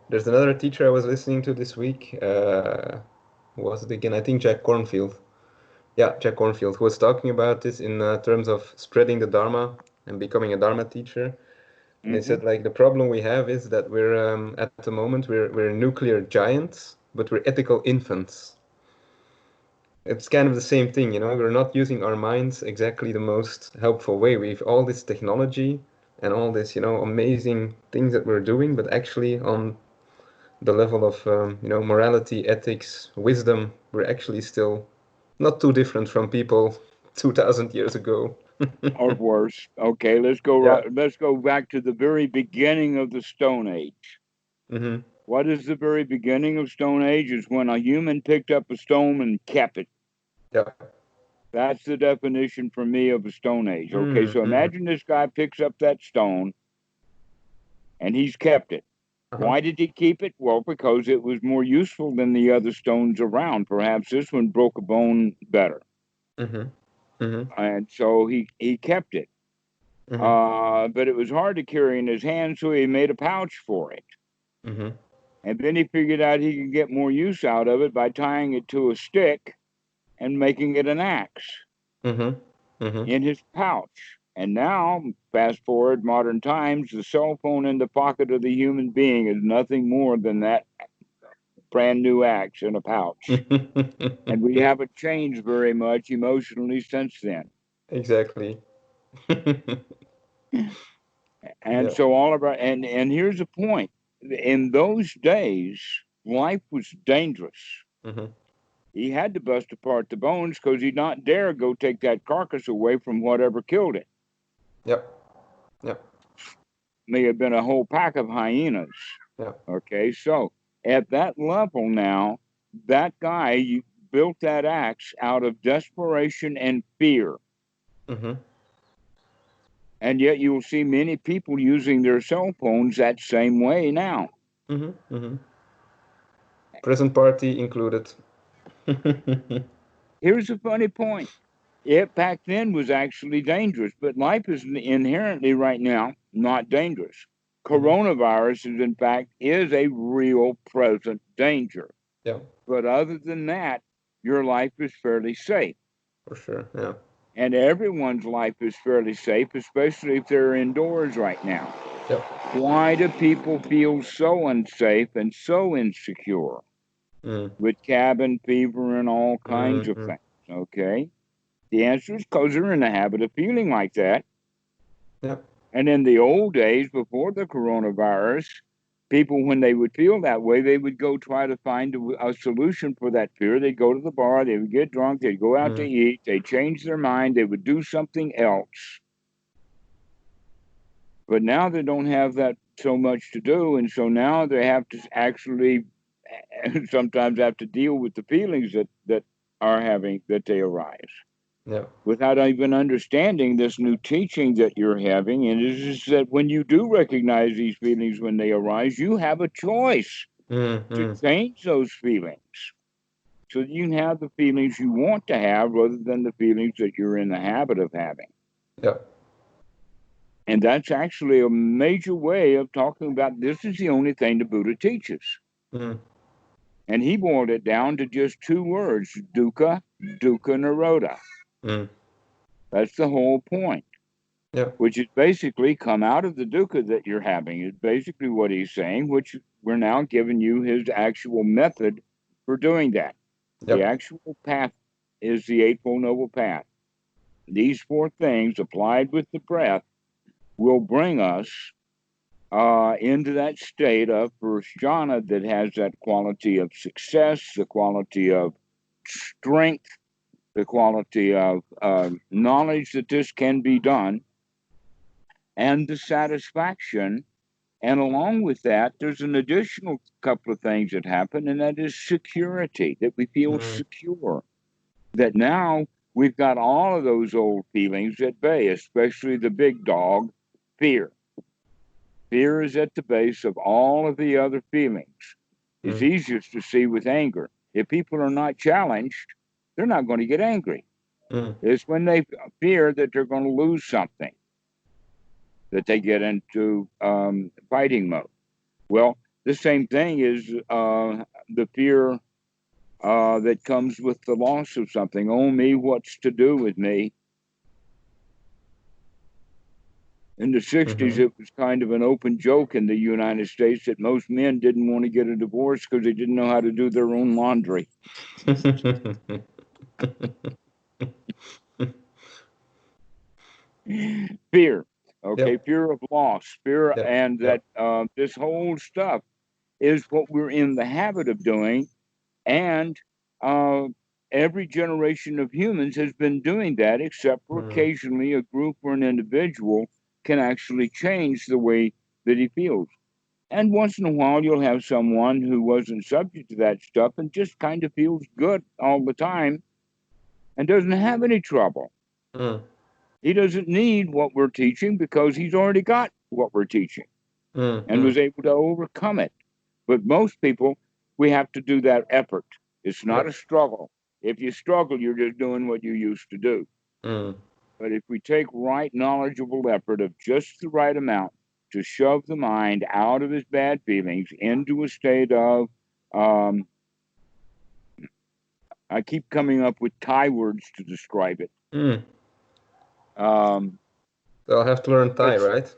S2: There's another teacher I was listening to this week. Who was it again? I think Jack Cornfield. Yeah, Jack Cornfield, who was talking about this in terms of spreading the Dharma and becoming a Dharma teacher. And they
S1: Hmm.
S2: said like the problem we have is that we're at the moment we're nuclear giants, but we're ethical infants. It's kind of the same thing, We're not using our minds exactly the most helpful way. We've all this technology and all this, amazing things that we're doing, but actually on the level of, morality, ethics, wisdom, we're actually still not too different from people 2,000 years ago.
S1: Or worse. Okay, let's go
S2: Yeah.
S1: right. Let's go back to the very beginning of the Stone Age.
S2: Mm-hmm.
S1: What is the very beginning of Stone Age? Is when a human picked up a stone and kept it.
S2: Yeah.
S1: That's the definition for me of a Stone Age. Okay, so
S2: Mm-hmm.
S1: imagine this guy picks up that stone and he's kept it.
S2: Uh-huh.
S1: Why did he keep it? Well, because it was more useful than the other stones around. Perhaps this one broke a bone better.
S2: Mm-hmm. Mm-hmm.
S1: And so he kept it.
S2: Mm-hmm.
S1: But it was hard to carry in his hand, so he made a pouch for it.
S2: Mm-hmm.
S1: And then he figured out he could get more use out of it by tying it to a stick and making it an axe
S2: Mm-hmm. Mm-hmm.
S1: in his pouch. And now, fast forward modern times, the cell phone in the pocket of the human being is nothing more than that brand new axe in a pouch. And we haven't changed very much emotionally since then.
S2: Exactly.
S1: And
S2: Yeah.
S1: so all of our and here's the point. In those days, life was dangerous.
S2: Mm-hmm.
S1: He had to bust apart the bones because he'd not dare go take that carcass away from whatever killed it.
S2: Yep. Yep.
S1: May have been a whole pack of hyenas.
S2: Yep.
S1: Okay, so at that level now, that guy built that axe out of desperation and fear.
S2: Mm-hmm.
S1: And yet you'll see many people using their cell phones that same way now.
S2: Mm-hmm. Mm-hmm. Present party included.
S1: Here's a funny point. It back then was actually dangerous, but life is inherently right now not dangerous.
S2: Mm-hmm.
S1: Coronavirus is in fact is a real present danger.
S2: Yeah,
S1: But other than that, your life is fairly safe.
S2: for sure. Yeah.
S1: And everyone's life is fairly safe, especially if they're indoors right now.
S2: Yep.
S1: Why do people feel so unsafe and so insecure
S2: Mm.
S1: with cabin fever and all kinds of
S2: Mm-hmm.
S1: things? Okay. The answer is because they're in the habit of feeling like that.
S2: Yeah.
S1: And in the old days, before the coronavirus, people, when they would feel that way, they would go try to find a solution for that fear. They'd go to the bar, they would get drunk, they'd go out to
S2: Mm.
S1: eat, they'd change their mind, they would do something else. But now they don't have that so much to do. And so now they have to actually sometimes have to deal with the feelings that are having, that they arise,
S2: Yeah.
S1: without even understanding this new teaching that you're having. And it is that when you do recognize these feelings when they arise, you have a choice to
S2: Mm-hmm.
S1: change those feelings so that you can have the feelings you want to have rather than the feelings that you're in the habit of having.
S2: Yeah.
S1: And that's actually a major way of talking about this is the only thing the Buddha teaches.
S2: Mm.
S1: And he boiled it down to just two words, dukkha, dukkha nirodha.
S2: Mm.
S1: That's the whole point.
S2: Yeah.
S1: Which is basically come out of the dukkha that you're having, is basically what he's saying, which we're now giving you his actual method for doing that. The
S2: Yep.
S1: actual path is the Eightfold Noble Path. These four things applied with the breath will bring us into that state of first jhana that has that quality of success, the quality of strength, the quality of knowledge that this can be done, and the satisfaction. And along with that, there's an additional couple of things that happen, and that is security, that we feel
S2: Mm.
S1: secure. That now we've got all of those old feelings at bay, especially the big dog, fear. Fear is at the base of all of the other feelings. It's
S2: Mm.
S1: easiest to see with anger. If people are not challenged, they're not going to get angry.
S2: Mm.
S1: It's when they fear that they're going to lose something that they get into fighting mode. Well, the same thing is the fear that comes with the loss of something. Oh, me, what's to do with me? In the 60s,
S2: Mm-hmm.
S1: it was kind of an open joke in the United States that most men didn't want to get a divorce because they didn't know how to do their own laundry. Fear, okay,
S2: Yep.
S1: fear of loss, fear,
S2: Yep.
S1: and that
S2: Yep.
S1: this whole stuff is what we're in the habit of doing. And uh, every generation of humans has been doing that, except for
S2: Mm.
S1: occasionally a group or an individual can actually change the way that he feels. And once in a while, you'll have someone who wasn't subject to that stuff and just kind of feels good all the time and doesn't have any trouble.
S2: Mm.
S1: He doesn't need what we're teaching because he's already got what we're teaching
S2: Mm.
S1: and
S2: Mm.
S1: was able to overcome it. But most people, we have to do that effort. It's not a
S2: Yep.
S1: struggle. If you struggle, you're just doing what you used to do.
S2: Mm.
S1: But if we take right, knowledgeable effort of just the right amount to shove the mind out of his bad feelings into a state of, I keep coming up with Thai words to describe it.
S2: So I'll have to learn Thai, right?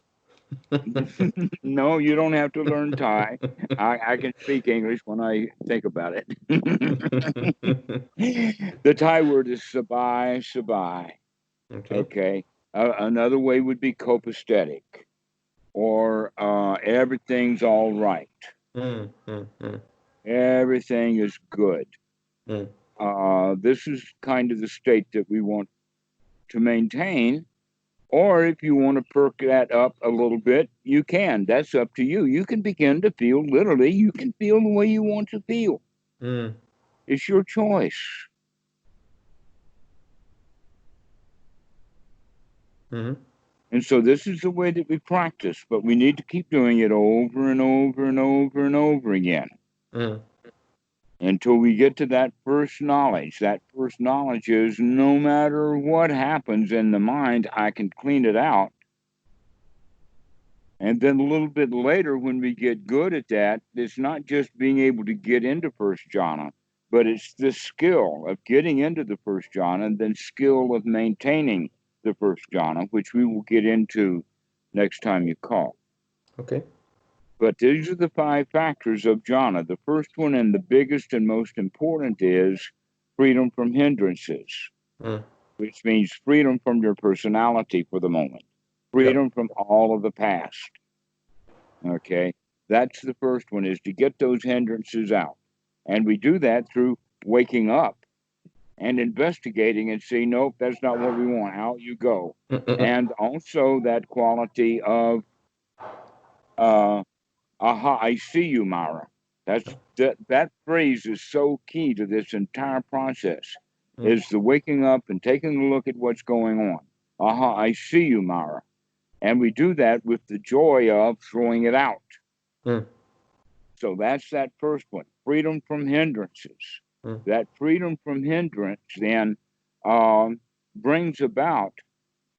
S1: No, you don't have to learn Thai. I can speak English when I think about it. The Thai word is sabai, sabai. Okay. Another way would be copacetic, or everything's all right. Everything is good. This is kind of the state that we want to maintain. Or if you want to perk that up a little bit, you can. That's up to you. You can begin to feel, literally, you can feel the way you want to feel. It's your choice. And so this is the way that we practice, but we need to keep doing it over and over and over and over again until we get to that first knowledge. That first knowledge is no matter what happens in the mind, I can clean it out. And then a little bit later, when we get good at that, it's not just being able to get into first jhana, but it's the skill of getting into the first jhana and then skill of maintaining the first jhana, which we will get into next time you call.
S2: Okay.
S1: But these are the 5 factors of jhana. The first one and the biggest and most important is freedom from hindrances, which means freedom from your personality for the moment. Freedom from all of the past. Okay, that's the first one, is to get those hindrances out. And we do that through waking up and investigating and see, nope, that's not what we want. Out you go. And also that quality of, aha, I see you, Mara. That phrase is so key to this entire process, is the waking up and taking a look at what's going on. Aha, I see you, Mara. And we do that with the joy of throwing it out. So that's that first one, freedom from hindrances. That freedom from hindrance then brings about,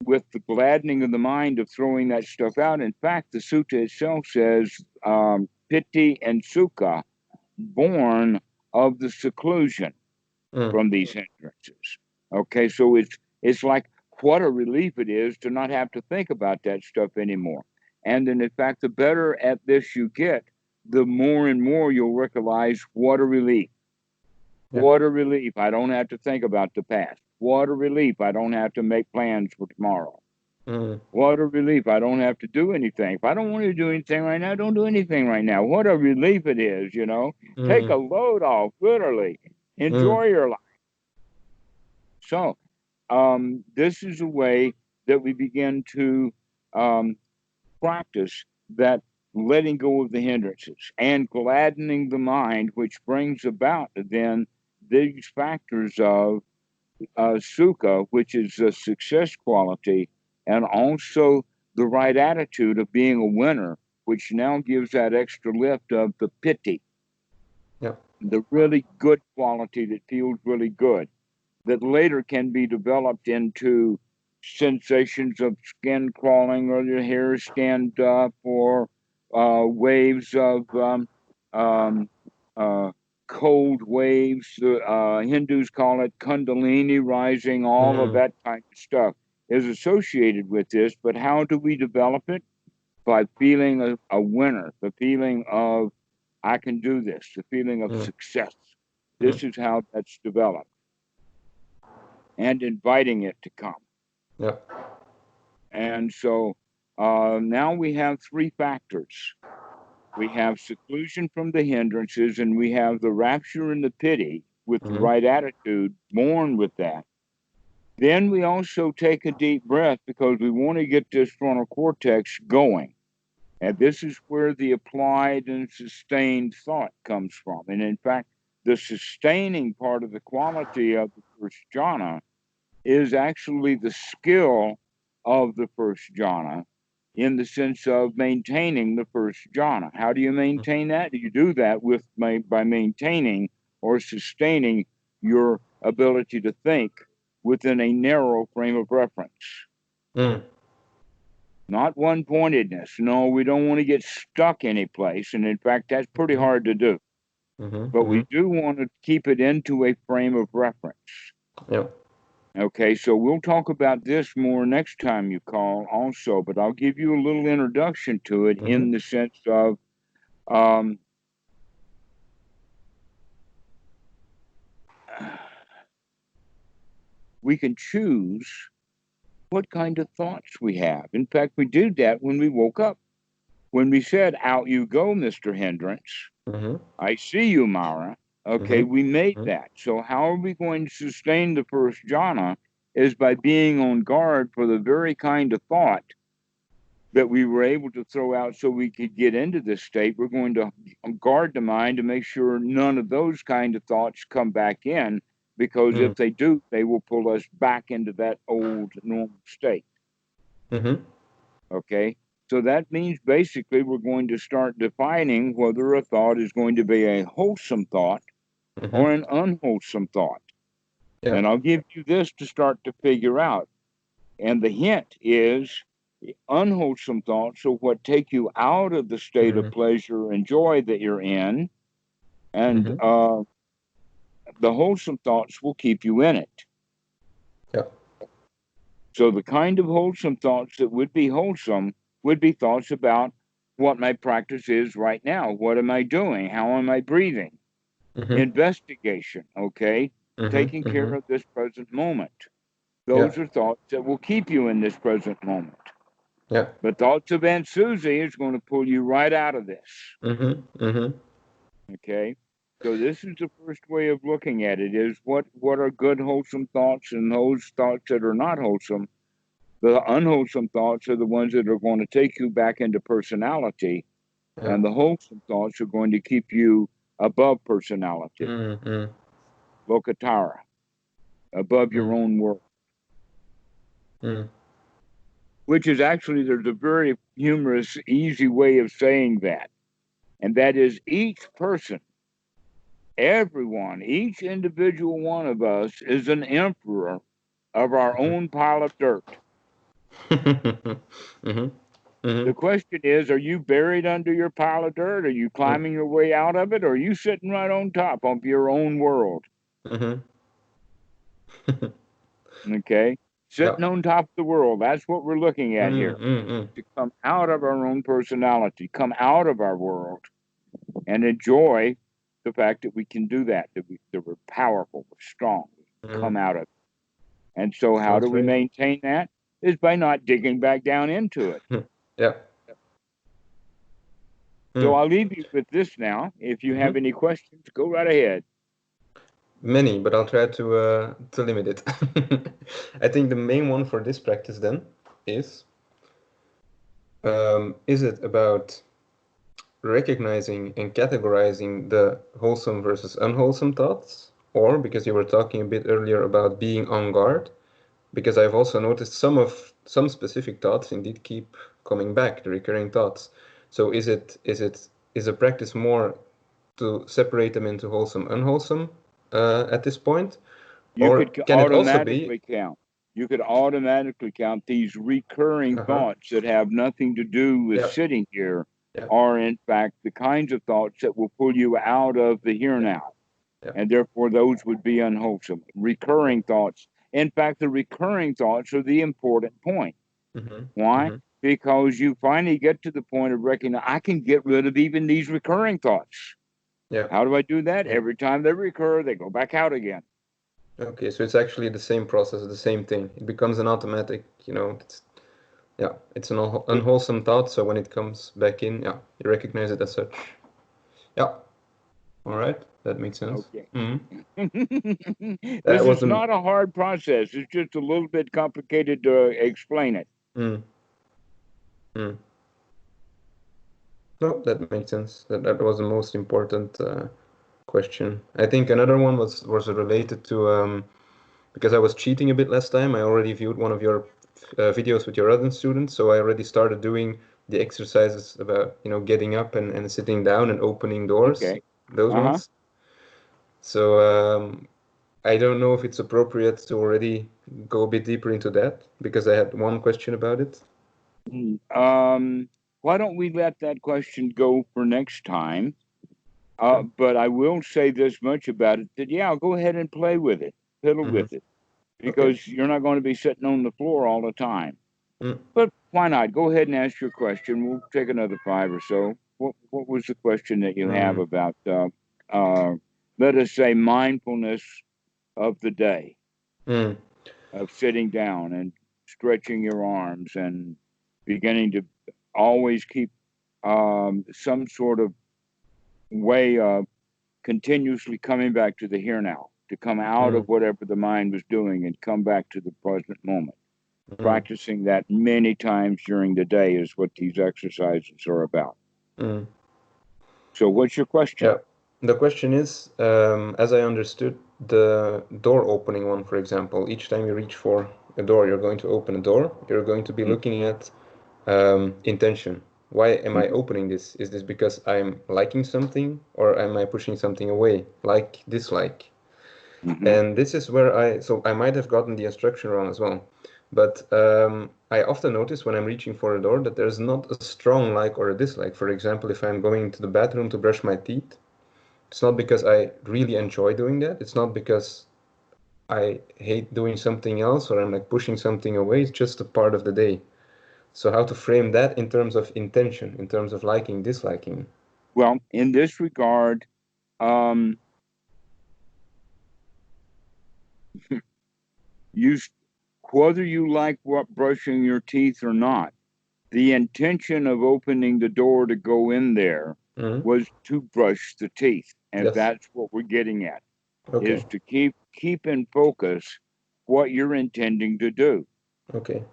S1: with the gladdening of the mind of throwing that stuff out. In fact, the sutta itself says, piti and sukha, born of the seclusion from these hindrances. Okay, so it's like, what a relief it is to not have to think about that stuff anymore. And then, in fact, the better at this you get, the more and more you'll realize what a relief. What a relief. I don't have to think about the past. What a relief. I don't have to make plans for tomorrow. What a relief. I don't have to do anything. If I don't want to do anything right now, don't do anything right now. What a relief it is, you know. Take a load off, literally. Enjoy your life. So, this is a way that we begin to practice that letting go of the hindrances and gladdening the mind, which brings about then these factors of sukha, which is a success quality, and also the right attitude of being a winner, which now gives that extra lift of the piti, the really good quality that feels really good, that later can be developed into sensations of skin crawling or your hair stand up, or waves of cold waves. Hindus call it kundalini rising. All of that kind of stuff is associated with this. But how do we develop it? By feeling a winner, the feeling of, I can do this, the feeling of success. This is how that's developed. And inviting it to come. And so now we have 3 factors. We have seclusion from the hindrances, and we have the rapture and the pity with the right attitude, born with that. Then we also take a deep breath because we want to get this frontal cortex going. And this is where the applied and sustained thought comes from. And in fact, the sustaining part of the quality of the first jhana is actually the skill of the first jhana, in the sense of maintaining the first jhana. How do you maintain that? You do that by maintaining or sustaining your ability to think within a narrow frame of reference. Not one-pointedness. No, we don't want to get stuck any place. And in fact, that's pretty hard to do. But we do want to keep it into a frame of reference.
S2: Yeah.
S1: Okay, so we'll talk about this more next time you call also, but I'll give you a little introduction to it in the sense of we can choose what kind of thoughts we have. In fact, we did that when we woke up. When we said, out you go, Mr. Hindrance. I see you, Mara. Okay, we made that. So how are we going to sustain the first jhana is by being on guard for the very kind of thought that we were able to throw out so we could get into this state. We're going to guard the mind to make sure none of those kind of thoughts come back in, because if they do, they will pull us back into that old normal state. Okay? So that means basically we're going to start defining whether a thought is going to be a wholesome thought or an unwholesome thought. Yeah. And I'll give you this to start to figure out. And the hint is unwholesome thoughts are what take you out of the state of pleasure and joy that you're in. And the wholesome thoughts will keep you in it. Yeah. So the kind of wholesome thoughts that would be wholesome would be thoughts about what my practice is right now. What am I doing? How am I breathing? Investigation, okay? Taking care of this present moment. Those are thoughts that will keep you in this present moment. Yeah. But thoughts of Aunt Susie is going to pull you right out of this. Okay? So this is the first way of looking at it, is what are good wholesome thoughts and those thoughts that are not wholesome. The unwholesome thoughts are the ones that are going to take you back into personality, and the wholesome thoughts are going to keep you above personality. Lokatara, above your own world. Which is actually, there's a very humorous, easy way of saying that. And that is each person, everyone, each individual one of us is an emperor of our own pile of dirt. The question is, are you buried under your pile of dirt? Are you climbing your way out of it? Or are you sitting right on top of your own world? Okay? Sitting on top of the world. That's what we're looking at here. To come out of our own personality, come out of our world, and enjoy the fact that we can do that, that we're powerful, we're strong, we come out of it. And so how do we maintain that? Is by not digging back down into it. Yeah. So I'll leave you with this now. If you have any questions, go right ahead.
S2: Many, but I'll try to limit it. I think the main one for this practice then is it about recognizing and categorizing the wholesome versus unwholesome thoughts? Or, because you were talking a bit earlier about being on guard, because I've also noticed some specific thoughts indeed keep coming back, the recurring thoughts. So is a practice more to separate them into wholesome, unwholesome at this point?
S1: You could automatically count. You could automatically count these recurring thoughts that have nothing to do with sitting here are in fact the kinds of thoughts that will pull you out of the here now. And therefore those would be unwholesome. Recurring thoughts. In fact, the recurring thoughts are the important point. Why? Because you finally get to the point of recognizing, I can get rid of even these recurring thoughts. How do I do that? Every time they recur, they go back out again.
S2: Okay, so it's actually the same process, the same thing. It becomes an automatic, it's an unwholesome thought. So when it comes back in, you recognize it as such. Yeah. All right, that makes sense.
S1: Okay. This is not a hard process. It's just a little bit complicated to explain it.
S2: No, that makes sense. That was the most important question. I think another one was related to because I was cheating a bit last time. I already viewed one of your videos with your other students, so I already started doing the exercises about getting up and sitting down and opening doors.
S1: Okay.
S2: Those ones. So I don't know if it's appropriate to already go a bit deeper into that, because I had one question about it.
S1: Why don't we let that question go for next time?
S2: Sure.
S1: But I will say this much about it, that, yeah, go ahead and play with it, fiddle
S2: Mm-hmm.
S1: with it,
S2: Okay.
S1: because you're not going to be sitting on the floor all the time.
S2: Mm.
S1: But why not? Go ahead and ask your question. We'll take another 5 or so. What was the question that you have about, let us say, mindfulness of the day,
S2: Mm.
S1: of sitting down and stretching your arms and beginning to always keep some sort of way of continuously coming back to the here now, to come out of whatever the mind was doing and come back to the present moment. Practicing that many times during the day is what these exercises are about.
S2: Mm.
S1: So what's your question?
S2: Yeah. The question is, as I understood, the door opening one, for example, each time you reach for a door, you're going to open a door, you're going to be looking at intention. Why am I opening this? Is this because I'm liking something, or am I pushing something away, like, dislike? And this is where so I might have gotten the instruction wrong as well. But I often notice when I'm reaching for a door that there's not a strong like or a dislike. For example, if I'm going to the bathroom to brush my teeth, it's not because I really enjoy doing that. It's not because I hate doing something else or I'm like pushing something away. It's just a part of the day. So how to frame that in terms of intention, in terms of liking, disliking?
S1: Well, in this regard, you whether you like what brushing your teeth or not, the intention of opening the door to go in there
S2: Mm-hmm.
S1: was to brush the teeth, and
S2: Yes.
S1: that's what we're getting at,
S2: Okay.
S1: is to keep in focus what you're intending to do.
S2: Okay.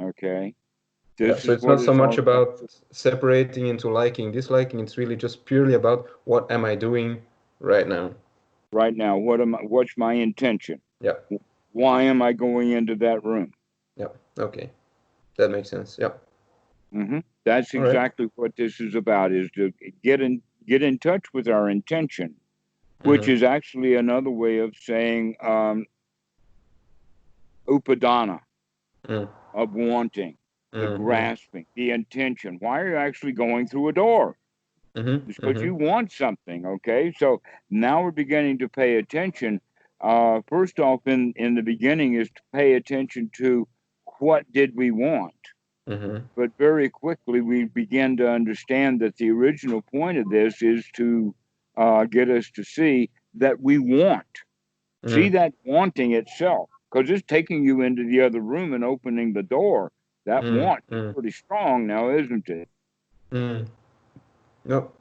S1: Okay,
S2: Yeah,
S1: this
S2: so
S1: is
S2: it's
S1: what
S2: not so
S1: it's
S2: much
S1: all about.
S2: about separating into liking, disliking. It's really just purely about what am I doing right now?
S1: Right now, what's my intention?
S2: Yeah,
S1: Why am I going into that room?
S2: yeah. Okay, that makes sense. Yeah.
S1: That's
S2: All right.
S1: exactly what this is about, is to get in touch with our intention, which
S2: Mm-hmm.
S1: is actually another way of saying upadana,
S2: Mm.
S1: of wanting, the
S2: Mm-hmm.
S1: grasping, the intention. Why are you actually going through a door?
S2: Mm-hmm.
S1: It's because
S2: Mm-hmm.
S1: you want something. Okay, so now we're beginning to pay attention. First off, in the beginning, is to pay attention to what did we want.
S2: Mm-hmm.
S1: But very quickly, we begin to understand that the original point of this is to get us to see that we want. See
S2: Mm.
S1: that wanting itself, because it's taking you into the other room and opening the door. That
S2: Mm.
S1: want is
S2: Mm.
S1: pretty strong now, isn't it?
S2: Mm. No.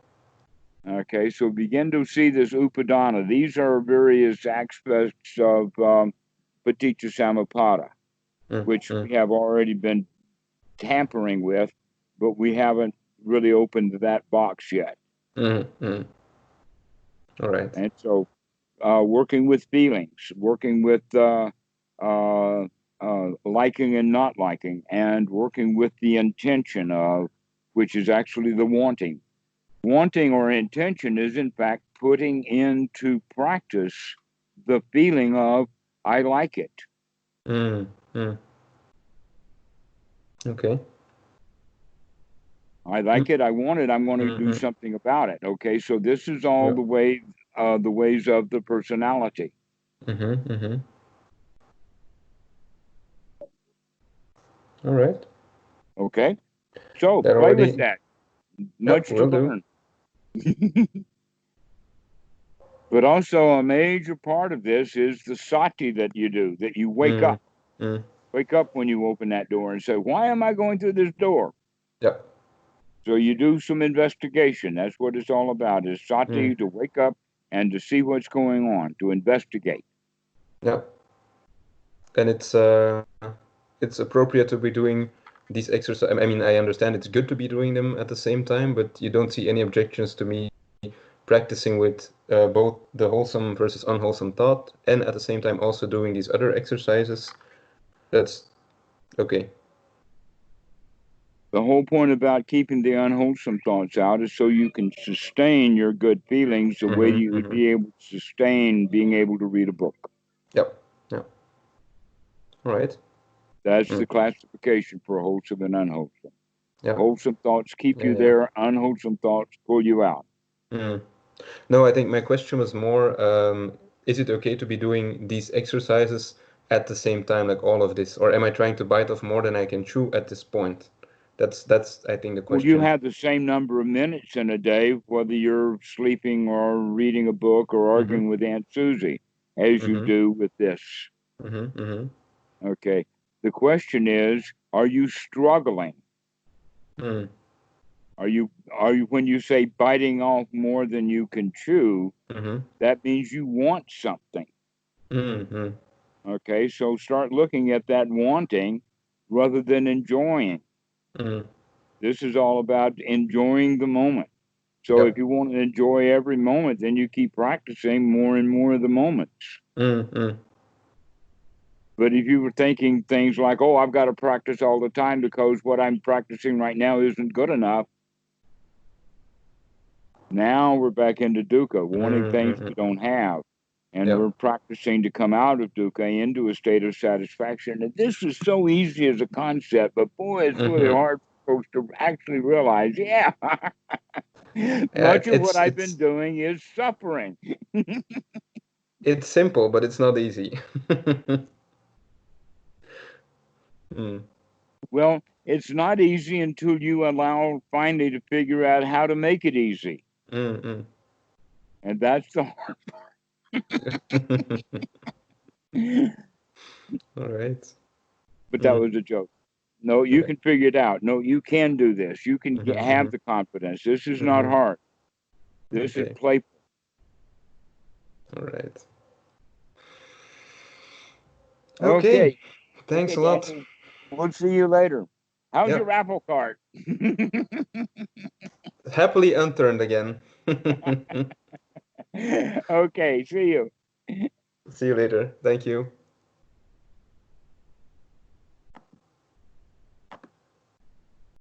S1: Okay, so begin to see this upadana. These are various aspects of paticca samuppada,
S2: Mm.
S1: which
S2: Mm.
S1: we have already been tampering with, but we haven't really opened that box yet.
S2: Mm. Mm. All right.
S1: And so, working with feelings, working with liking and not liking, and working with the intention of, which is actually the wanting. Wanting or intention is, in fact, putting into practice the feeling of, I like it.
S2: Mm. Mm. Okay.
S1: I like
S2: Mm.
S1: it. I want it. I'm going to do
S2: Mm-hmm.
S1: something about it. Okay. So this is all
S2: Yeah.
S1: the ways of the personality.
S2: Mm-hmm. Mm-hmm. All right.
S1: Okay. So
S2: That
S1: play with
S2: already.
S1: that.
S2: Yep.
S1: Much to
S2: Will do.
S1: learn. But also a major part of this is the sati that you do, that you wake
S2: Mm.
S1: up.
S2: Mm.
S1: Wake up when you open that door and say, why am I going through this door?
S2: Yeah.
S1: So you do some investigation. That's what it's all about, is
S2: Mm.
S1: sati, to wake up and to see what's going on, to investigate.
S2: Yeah. And it's appropriate to be doing these exercises. I mean, I understand it's good to be doing them at the same time, but you don't see any objections to me practicing with both the wholesome versus unwholesome thought, and at the same time also doing these other exercises. That's okay.
S1: The whole point about keeping the unwholesome thoughts out is so you can sustain your good feelings the way you would
S2: Mm-hmm.
S1: be able to sustain being able to read a book.
S2: Yep. Yeah. All right.
S1: That's the
S2: Mm.
S1: classification for wholesome and unwholesome.
S2: Yeah.
S1: Wholesome thoughts keep you
S2: Yeah.
S1: there. Unwholesome thoughts pull you out.
S2: Mm. No, I think my question was more, is it okay to be doing these exercises at the same time, like all of this, or am I trying to bite off more than I can chew at this point? That's I think the
S1: Well, you
S2: question.
S1: have the same number of minutes in a day, whether you're sleeping or reading a book or
S2: Mm-hmm.
S1: arguing with Aunt Susie, as you
S2: Mm-hmm.
S1: do with this.
S2: Mm-hmm. Mm-hmm.
S1: Okay. The question is, are you struggling?
S2: Mm.
S1: Are you when you say biting off more than you can chew,
S2: Mm-hmm.
S1: that means you want something.
S2: Mm-hmm.
S1: Okay, so start looking at that wanting rather than enjoying.
S2: Mm.
S1: This is all about enjoying the moment. So if
S2: Yep.
S1: you want to enjoy every moment, then you keep practicing more and more of the moments.
S2: Mm-hmm.
S1: But if you were thinking things like, oh, I've got to practice all the time because what I'm practicing right now isn't good enough, now we're back into dukkha, wanting things
S2: Mm-hmm.
S1: we don't have. And
S2: Yep.
S1: we're practicing to come out of dukkha into a state of satisfaction. And this is so easy as a concept, but boy, it's really
S2: Mm-hmm.
S1: hard for folks to actually realize, yeah,
S2: Yeah,
S1: much of what I've been doing is suffering.
S2: it's simple, but it's not easy. Mm.
S1: Well, it's not easy until you allow finally to figure out how to make it easy.
S2: Mm-hmm.
S1: And that's the hard
S2: All right.
S1: but that
S2: Mm.
S1: was a joke. No, you
S2: Yeah.
S1: can figure it out. No, you can do this. You can
S2: Mm-hmm. Mm-hmm.
S1: have the confidence. This is not
S2: Mm-hmm.
S1: hard. This is
S2: Okay.
S1: playful.
S2: All right. Okay.
S1: Okay.
S2: Thanks
S1: Okay,
S2: a lot.
S1: Daniel. We'll see you later. How's your
S2: Yep.
S1: raffle card?
S2: Happily unturned again.
S1: Okay, see you.
S2: See you later. Thank you.